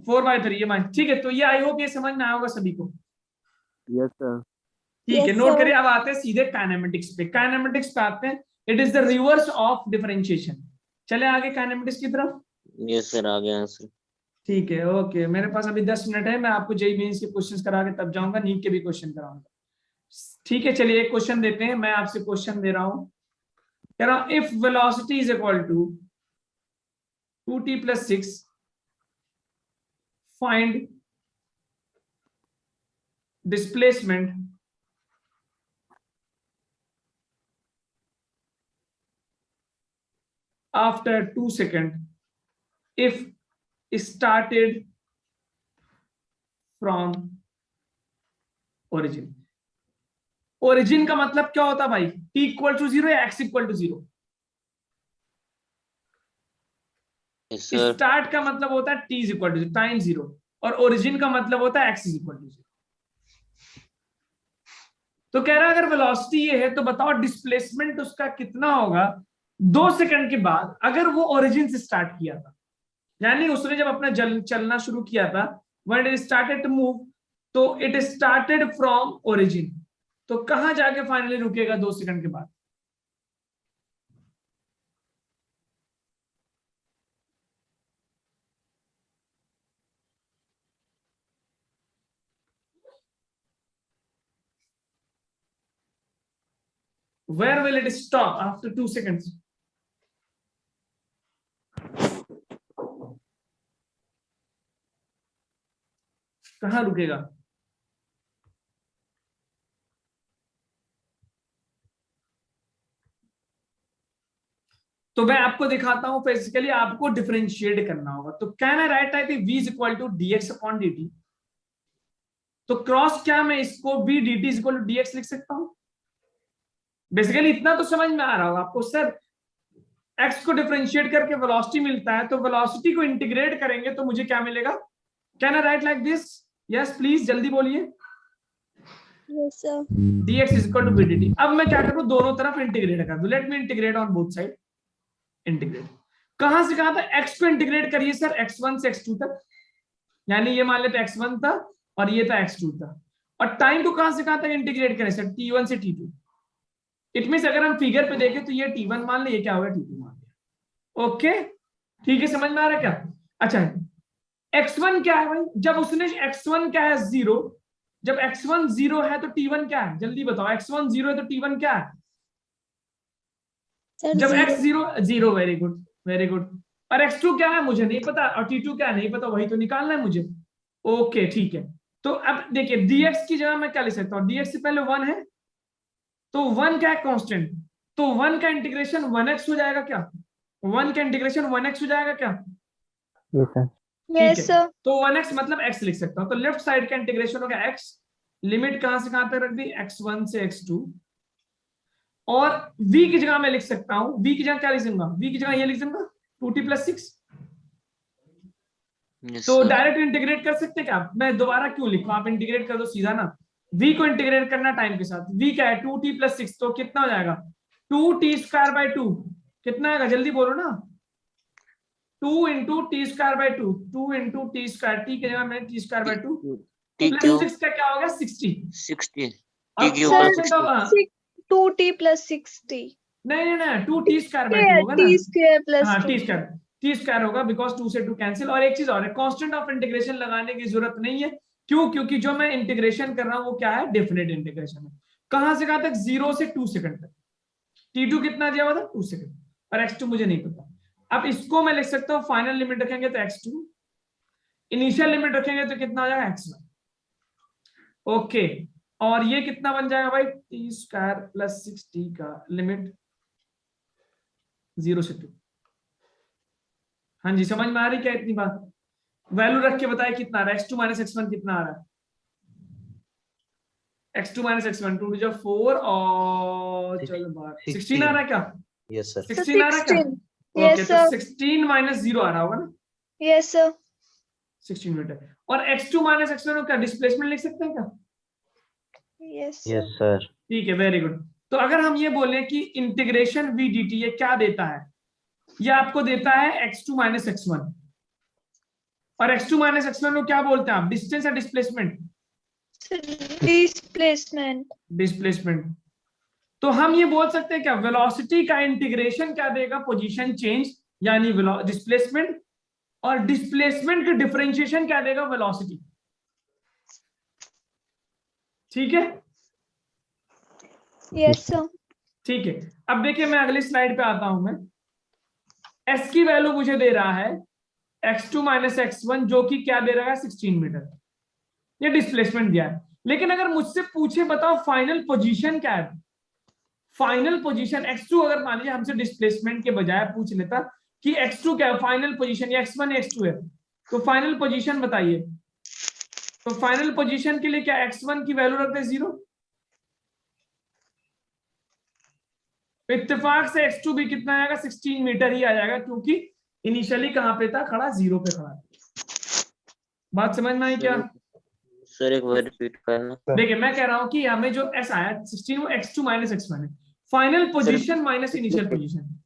4/3 ये मान, ठीक है। तो ये आई होप ये समझ में आया होगा सभी को। Yes sir. ठीक है, Yes, नोट sir. करिए। अब आते हैं सीधे काइनेमेटिक्स पे, काइनेमेटिक्स पे आते हैं। It is the reverse of differentiation. चले आगे काइनेमेटिक्स की तरफ। यस सर, आ गया आंसर। ठीक है, ओके, मेरे पास अभी 10 मिनट है, मैं आपको जेईई मेंस के क्वेश्चंस करा के तब जाऊंगा, नीट के भी क्वेश्चन कराऊंगा। ठीक है, चलिए एक क्वेश्चन देते हैं, मैं आपसे क्वेश्चन दे रहा हूं, कह रहा हूं if velocity is equal to 2t + 6 find displacement after 2 seconds if started from origin। origin का मतलब क्या होता है भाई, t = 0 या x = 0? Yes sir. स्टार्ट का मतलब होता है t = 0, टाइम 0, और ओरिजिन का मतलब होता है x = 0। तो कह रहा है अगर वेलोसिटी ये है तो बताओ डिस्प्लेसमेंट उसका कितना होगा 2 सेकंड के बाद, अगर वो ओरिजिन से स्टार्ट किया था, यानी उसने जब अपना चलना शुरू किया था, when it started to move, तो इट स्टार्टेड फ्रॉम ओरिजिन, तो कहां जाके फाइनली रुकेगा 2 सेकंड के बाद? Where will it stop after 2 seconds? कहां रुकेगा? तो मैं आपको दिखाता हूं, फिजिकली आपको डिफरेंशिएट करना होगा। तो can I right type v = dx/dt, तो क्रॉस क्या मैं इसको v dt = dx लिख सकता हूं? बेसिकली इतना तो समझ में आ रहा होगा आपको, सर x को डिफरेंशिएट करके वेलोसिटी मिलता है, तो वेलोसिटी को इंटीग्रेट करेंगे तो मुझे क्या मिलेगा? Can I right like this? Yes please, जल्दी बोलिए। Yes, sir. dx = v dt। अब मैं क्या करूं, दोनों तरफ इंटीग्रेट कर दूं। Let me integrate on both side. Integrate कहां से कहां तक? x को इंटीग्रेट करिए सर, x1 से x2 तक, यानी ये मान लेते x1 था और ये था x2 था। और टाइम को कहां से कहां तक इंटीग्रेट करें सर? t1 से t2। इट मींस अगर हम फिगर पे देखें तो ये t1 मान ले, ये क्या होगा t2 मान लिया। ओके, ठीक है, समझ में आ रहा है क्या? अच्छा, x1 क्या है भाई? जब उसने x1 क्या है 0, जब x1 0 है तो t1 क्या है? जल्दी बताओ, x1 0 है तो t1 क्या है? Sir, जब zero. x 0, very good very good. और x2 क्या है मुझे नहीं पता, और t2 क्या है नहीं पता, वही तो निकालना है मुझे। ओके ठीक है, तो अब देखिए dx की जगह मैं क्या लिख सकता हूँ? dx से पहले 1 है, तो 1 क्या है? कांस्टेंट, तो 1 का इंटीग्रेशन 1x हो जाएगा क्या? 1 का इंटीग्रेशन 1x हो जाएगा क्या? Yes, sir. Yes, है sir. तो 1x मतलब x लिख सकता हूं, तो लेफ्ट साइड का इंटीग्रेशन हो गया x, लिमिट कहां से कहां तक रख दी x1 से x2, और v की जगह मैं लिख सकता हूं, v की जगह क्या लिख दूंगा, v की जगह ये लिख दूंगा 2t + 6। Yes, तो sir. डायरेक्ट इंटीग्रेट कर सकते हैं क्या, मैं दोबारा क्यों लिखूं, आप इंटीग्रेट कर दो सीधा ना, v को इंटीग्रेट करना टाइम के साथ, v क्या है 2t + 6, तो कितना हो जाएगा 2t² 2, कितना आएगा जल्दी बोलो ना, 2 × t²/2, 2 × t², t की जगह मैंने t²/2 T प्लस cube 6 का क्या हो गया 60। 60. T अब cube Sir, plus constant of 60. 2t + 60. नहीं नहीं नहीं 2t²/2 Square, होगा ना, t² + हाँ 2. t² होगा, बिकॉज 2 से 2 कैंसिल। और एक चीज और है, कांस्टेंट ऑफ इंटीग्रेशन लगाने की जरूरत नहीं है, क्यों, क्योंकि जो मैं इंटीग्रेशन कर रहा हूं वो क्या है, डेफिनेट इंटीग्रेशन है। कहां से कहां तक, 0 से 2 सेकंड तक। t2 कितना दिया हुआ था 2 सेकंड, और x2 मुझे नहीं पता। अब इसको मैं लिख सकता हूँ, फाइनल लिमिट रखेंगे तो x2, इनिशियल लिमिट रखेंगे तो कितना हो जाएगा x1। ओके, और ये कितना बन जाएगा भाई, t² + 6t का लिमिट 0 से 2। हाँ जी, समझ में आ रही क्या इतनी बात, वैल्यू रख के बताए कितना आ रहा है, x2 - x1 कितना आ रहा है, x2 - x1 2 × 4 और चलो बात 16 आ रहा है क्या, Yes, sir. 16 आ रहा है क्या, 16. ओके Yes, तो sir. 16 - 0 आ रहा होगा ना, Yes, sir. 16 मीटर। और x2 - x1 क्या डिस्प्लेसमेंट लिख सकते हैं क्या, Yes, sir. Yes, sir. ठीक है, वेरी गुड। तो अगर हम ये बोले कि इंटीग्रेशन v dt ये क्या देता है, ये आपको देता है x2 - x1, और x2 - x1 को क्या बोलते हैं आप, डिस्टेंस या डिस्प्लेसमेंट, Displacement. डिस्प्लेसमेंट। तो हम ये बोल सकते हैं क्या, वेलोसिटी का इंटीग्रेशन क्या देगा, पोजीशन चेंज यानी डिस्प्लेसमेंट, और डिस्प्लेसमेंट का डिफरेंशिएशन क्या देगा, वेलोसिटी। ठीक है, Yes, sir. ठीक है। अब देखिए मैं अगली स्लाइड पे आता हूं, मैं s की वैल्यू मुझे दे रहा है x2 - x1 जो कि क्या दे रहा है 16 मीटर, ये डिस्प्लेसमेंट दिया है। लेकिन अगर मुझसे पूछे बताओ फाइनल पोजीशन क्या है, फाइनल पोजीशन x2, अगर मान लीजिए हमसे डिस्प्लेसमेंट के बजाय पूछ लेता कि x2 क्या है फाइनल पोजीशन, या x1 x2 है, तो फाइनल पोजीशन बताइए। तो फाइनल पोजीशन के लिए क्या x1 की वैल्यू रखते हैं 0, इत्तेफाक से x2 भी कितना आएगा 16 मीटर ही आ जाएगा, क्योंकि इनिशियली कहां पे था, खड़ा 0 पे खड़ा। बात समझ में आई क्या, सर एक बार रिपीट करना। देखिए मैं कह रहा हूं कि हमें जो s आया 16 वो x2 - x1 है, final position minus initial position.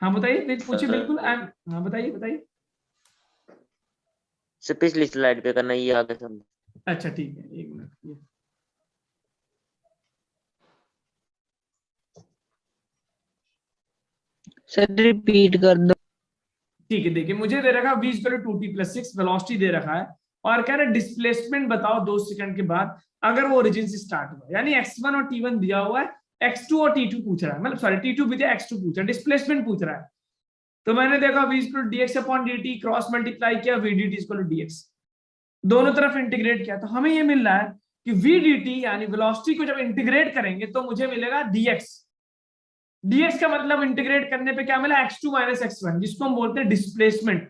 हाँ बताइए, पूछिए बिल्कुल, हाँ बताइए बताइए। सर पिछली स्लाइड पे करना, ये आगे समझ। अच्छा ठीक है, एक मिनट, सर रिपीट कर दो। ठीक है। देखिए मुझे दे रखा v = 2t + 6, वेलोसिटी दे रखा है, और कह रहे डिस्प्लेसमेंट बताओ 2 सेकंड के बाद अगर वो ओरिजिन से स्टार्ट हुआ, यानी x1 और t1 दिया हुआ है, x2 और t2 पूछ रहा है, मतलब सॉरी t2 भी दिया, x2 पूछ रहा है, डिस्प्लेसमेंट पूछ रहा है। तो मैंने देखा v = dx/dt, क्रॉस मल्टीप्लाई किया, v dt = dx, दोनों तरफ इंटीग्रेट किया, तो हमें ये मिल रहा है कि v dt यानी वेलोसिटी को जब इंटीग्रेट करेंगे तो मुझे मिलेगा dx। dx का मतलब इंटीग्रेट करने पे क्या मिला, x2 - x1, जिसको हम बोलते हैं डिस्प्लेसमेंट,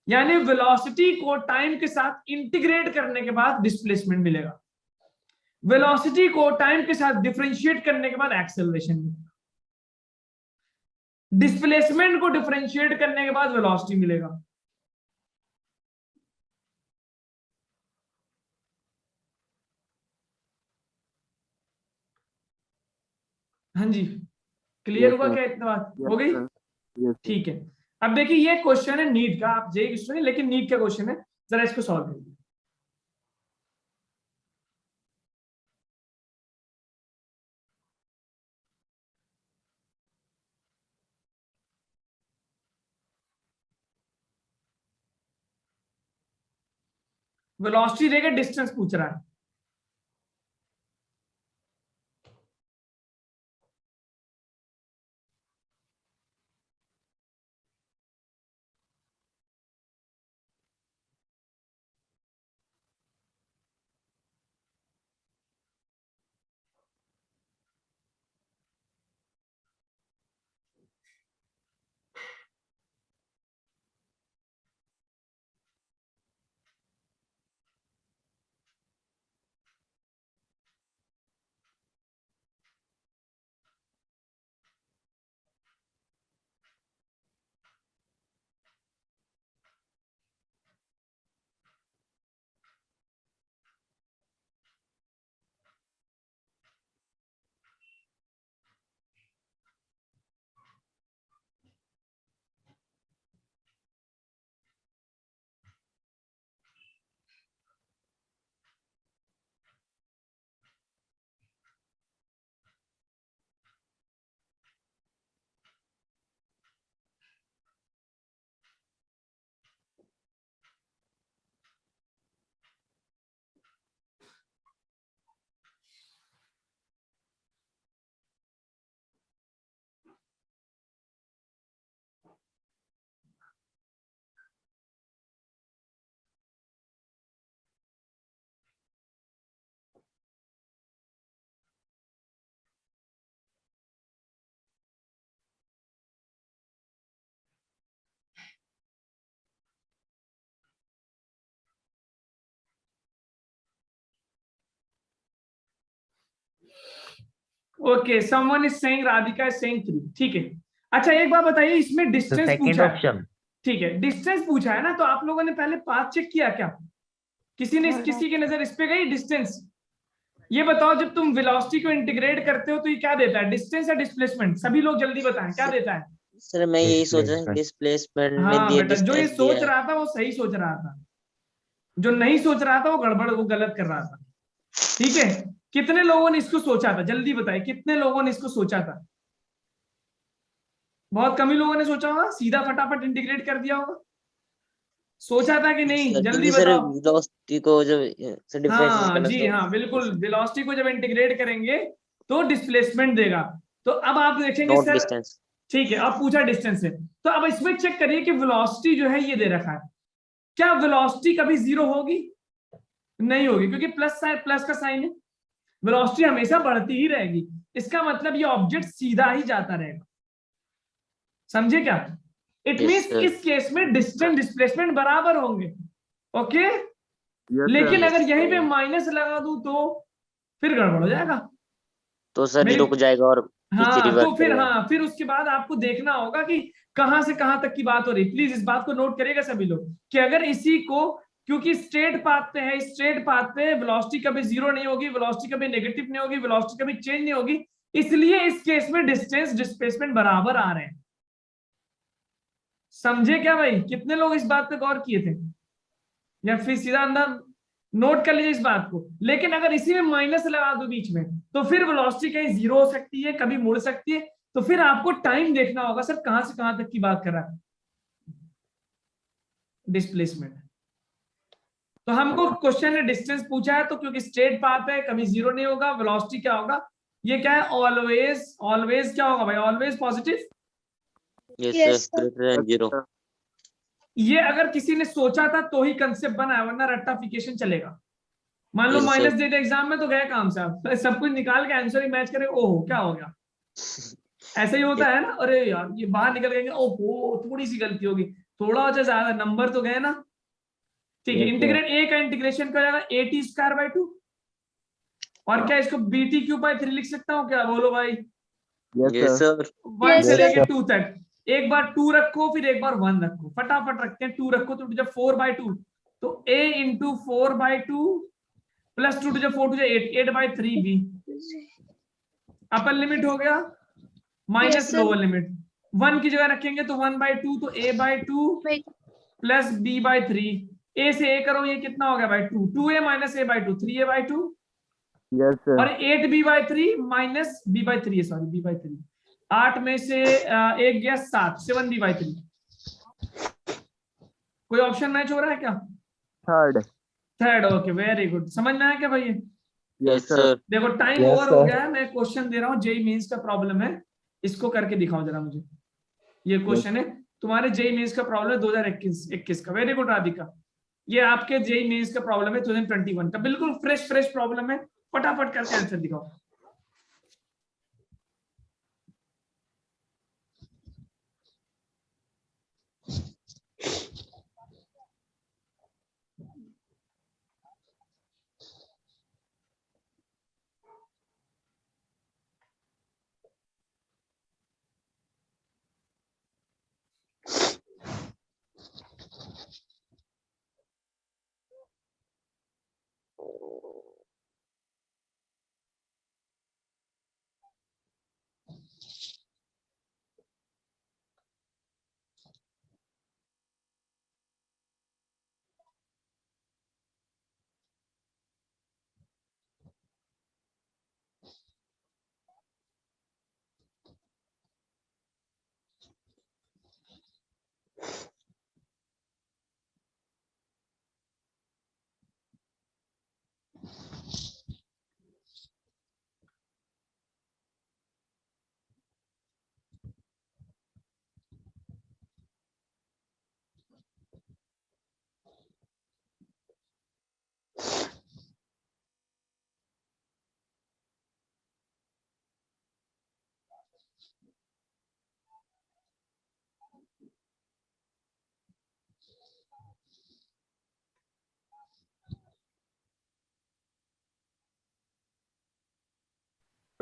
यानी वेलोसिटी को टाइम के साथ इंटीग्रेट करने के बाद डिस्प्लेसमेंट मिलेगा, वेलोसिटी को टाइम के साथ डिफरेंशिएट करने के बाद एक्सेलरेशन मिलेगा, डिस्प्लेसमेंट को डिफरेंशिएट करने के बाद वेलोसिटी मिलेगा। हाँ जी, क्लियर Yes, हुआ sir. क्या, इतना बात Yes, हो गई, sir. Yes, sir. ठीक है। अब देखिए ये क्वेश्चन है नीट का, आप जेई स्टूडेंट लेकिन नीट का क्वेश्चन है, जरा इसको सॉल्व करिए। वेलोसिटी देके डिस्टेंस पूछ रहा है, okay, someone is saying, Radhika is saying 3, ठीक है। अच्छा एक बात बताइए, इसमें डिस्टेंस सेकंड पूछा है, ऑप्शन। ठीक है, डिस्टेंस पूछा है ना, तो आप लोगों ने पहले पाथ चेक किया क्या? किसी की नजर इस पे गई डिस्टेंस? ये बताओ, जब तुम वेलोसिटी को इंटीग्रेट करते हो तो ये क्या देता है, डिस्टेंस या डिस्प्लेसमेंट? सभी लोग जल्दी बताएं, क्या देता है? सर मैं यही सोच रहा हूँ, डिस्प्लेसमेंट ने हाँ दिया, बेटा, जो ये डिस्टेंस दिया सोच है। रहा था वो सही सोच रहा था, जो नहीं सोच रहा था वो गड़बड़, वो गलत कर रहा था, ठीक है। कितने लोगों ने इसको सोचा था, जल्दी बताए, कितने लोगों ने इसको सोचा था? बहुत कम ही लोगों ने सोचा होगा, सीधा फटाफट इंटीग्रेट कर दिया होगा। सोचा था कि नहीं, सर जल्दी क्योंकि सर बताओ। वेलोसिटी को जब सर डिफरेंशिएट हाँ करना जी, तो हाँ बिल्कुल, वेलोसिटी को जब इंटीग्रेट करेंगे तो डिस्प्लेसमेंट देगा। तो अब आप देखेंगे नॉट सर, डिस्टेंस। ठीक है, अब पूछा डिस्टेंस से, तो अब इसमें चेक करिए कि वेलोसिटी जो है ये दे रखा है, क्या वेलोसिटी कभी जीरो होगी? नहीं होगी, क्योंकि प्लस का साइन है, वेलोसिटी हमेशा बढ़ती ही रहेगी। इसका मतलब ये ऑब्जेक्ट सीधा ही जाता रहेगा, समझे क्या? It yes means sir. इस केस में डिस्टेंस डिस्प्लेसमेंट बराबर होंगे, ओके। यस लेकिन सर। अगर यहीं पे माइनस लगा दूं तो फिर गड़बड़ हो जाएगा तो सर मेरी। रुक जाएगा और पीछे हाँ रिवर्ट तो फिर, करेगा। हाँ फिर उसके बाद आपको देखना होगा कि कहां से कहां तक की बात हो रही। प्लीज इस बात को नोट करिएगा सभी लोग, कि अगर इसी को, क्योंकि स्ट्रेट पाथ पे है, स्ट्रेट पाथ पे वेलोसिटी कभी जीरो नहीं होगी, वेलोसिटी कभी नेगेटिव नहीं होगी, वेलोसिटी कभी चेंज नहीं होगी, इसलिए इस केस में डिस्टेंस डिस्प्लेसमेंट बराबर आ रहे हैं। समझे क्या भाई? कितने लोग इस बात पे गौर किए थे, या फिर सीधा अंदर नोट कर लीजिए इस बात को। लेकिन अगर इसी में माइनस लगा दो बीच में, तो फिर वेलोसिटी कहीं जीरो हो सकती है, कभी मुड़ सकती है, तो फिर आपको टाइम देखना होगा सर कहां से कहां तक की बात कर रहा है डिस्प्लेसमेंट। तो हमको क्वेश्चन ने डिस्टेंस पूछा है, तो क्योंकि स्ट्रेट पाथ है कभी जीरो नहीं होगा, वेलोसिटी क्या होगा, ये क्या है, ऑलवेज, ऑलवेज क्या होगा भाई, always positive. Yes Yes, sir, sir. Greater than zero. ये अगर किसी ने सोचा था तो ही कंसेप्ट बना है, वरना रट्टाफिकेशन चलेगा। मान लो Yes, sir. माइनस दे दे एग्जाम में तो गए काम से, आप सब कुछ निकाल के आंसर ही मैच करे, ओहो क्या हो गया, ऐसे ही होता है ना। अरे यार ये बाहर निकल गए, ओहो थोड़ी सी गलती होगी, थोड़ा हो ज्यादा, नंबर तो गए ना। ठीक है, Yes, sir. इंटीग्रेट ए का इंटीग्रेशन क्या हो जाएगा, ए टी स्क्वायर बाई 2, और क्या इसको बी टी क्यू बाई 3 लिख सकता हूँ क्या, बोलो भाई? Yes Yes, sir. sir. 1 Yes, से sir. लेके 2 तक, एक बार 2 रखो फिर एक बार 1 रखो, फटाफट रखते हैं। 2 रखो तो जब 4/2, तो a इंटू 4/2 प्लस 2 जब 4 टू 8, 8/3 b, अपर लिमिट हो गया, minus Yes, sir. Lower limit. 1 की जगह रखेंगे तो 1/2, तो a/2 Wait. Plus b/3, a से a करो, ये कितना हो गया भाई 2, 2a minus a/2, 3a/2, yes sir. और 8b/3 माइनस b/3 है, सॉरी b/3, 8 में से एक गया 7, 7b/3। कोई ऑप्शन मैच हो रहा है क्या? Third. Third, okay very good. समझ में आया क्या भाई ये? Yes Yes, sir. sir. देखो टाइम Yes, ओवर हो sir. गया है, मैं क्वेश्चन दे रहा हूँ, जेई मेंस का प्रॉब्लम है, इसको करके दिखाओ जरा मुझे। ये क्वेश्चन है तुम्हारे जेई मेंस का प्रॉब्लम है 2021 का। वेरी गुड राधिका, ये आपके जेई मेंस का प्रॉब्लम है 2021 का, बिल्कुल फ्रेश फ्रेश प्रॉब्लम है, फटाफट करके आंसर दिखाओ।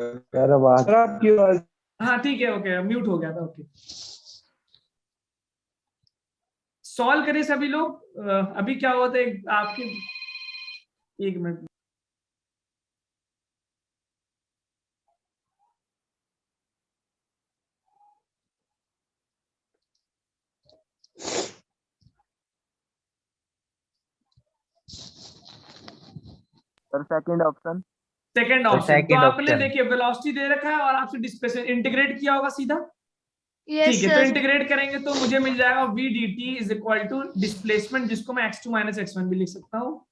सर आपकी आवाज हाँ ठीक है, ओके, म्यूट हो गया था, ओके। सॉल्व करें सभी लोग। अभी क्या होता है आपके, एक minute, sir second option. Second option. तो second आपने option। देखिए वेलोसिटी दे रखा है और आपसे डिस्प्लेसमेंट इंटीग्रेट किया होगा सीधा। यस ठीक है, तो सर। इंटीग्रेट करेंगे तो मुझे मिल जाएगा v dt is equal to displacement, जिसको मैं x2 माइनस x1 भी लिख सकता हूँ।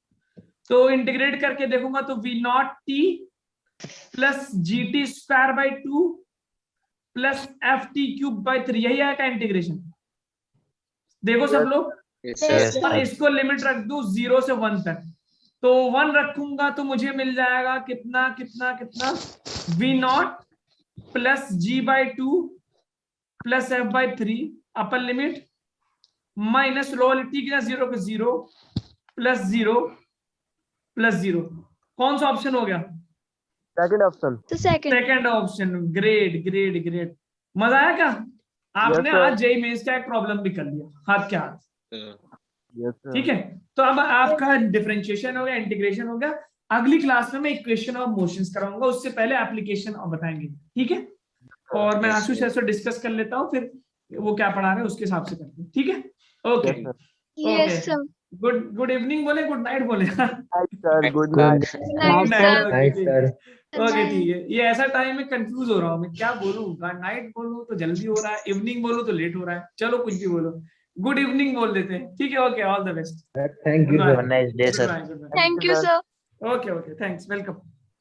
तो इंटीग्रेट करके देखूंगा तो v not t plus G T square by 2 plus F T cube by 3, यही आएगा इंटीग्रेशन। देखो सब लोग, Yes, Yes, sir. और इसको लिमिट रख दूं 0 से 1 तक, तो 1 रखूंगा तो मुझे मिल जाएगा कितना कितना कितना, v not plus g by 2 plus f by 3 upper limit minus lower t कितना 0 के 0 प्लस 0 प्लस 0। कौन सा ऑप्शन हो गया? Second option. तो second. Second option. Great great great, मजा आया क्या? आपने Yes, sir. आज जेईई मेंस का एक प्रॉब्लम भी कर लिया हाथ के हाथ। Yes sir. ठीक है, तो अब आपका डिफरेंशिएशन हो गया, इंटीग्रेशन हो गया। अगली क्लास में मैं इक्वेशन ऑफ मोशंस कराऊंगा, उससे पहले एप्लीकेशन बताएंगे। ठीक है, और मैं Yes, आशु sir. से डिस्कस कर लेता हूँ, फिर वो क्या पढ़ा रहे हैं उसके हिसाब से करते हैं। ठीक है, okay, yes sir. Yes sir. Good evening बोले, गुड नाइट बोले? Sir good night. Night sir. Night sir. Okay ठीक है, ये ऐसा टाइम में कंफ्यूज हो रहा हूँ मैं, क्या बोलूँ? नाइट बोलूँ तो जल्दी हो रहा है, इवनिंग बोलूँ तो लेट हो रहा है। चलो कुछ भी बोलो, गुड इवनिंग बोल देते हैं। ठीक है, okay, all the best. Thank you Goodbye. Sir. Have a nice day, sir. Goodbye, goodbye. Thank you sir. Okay, okay, thanks, welcome.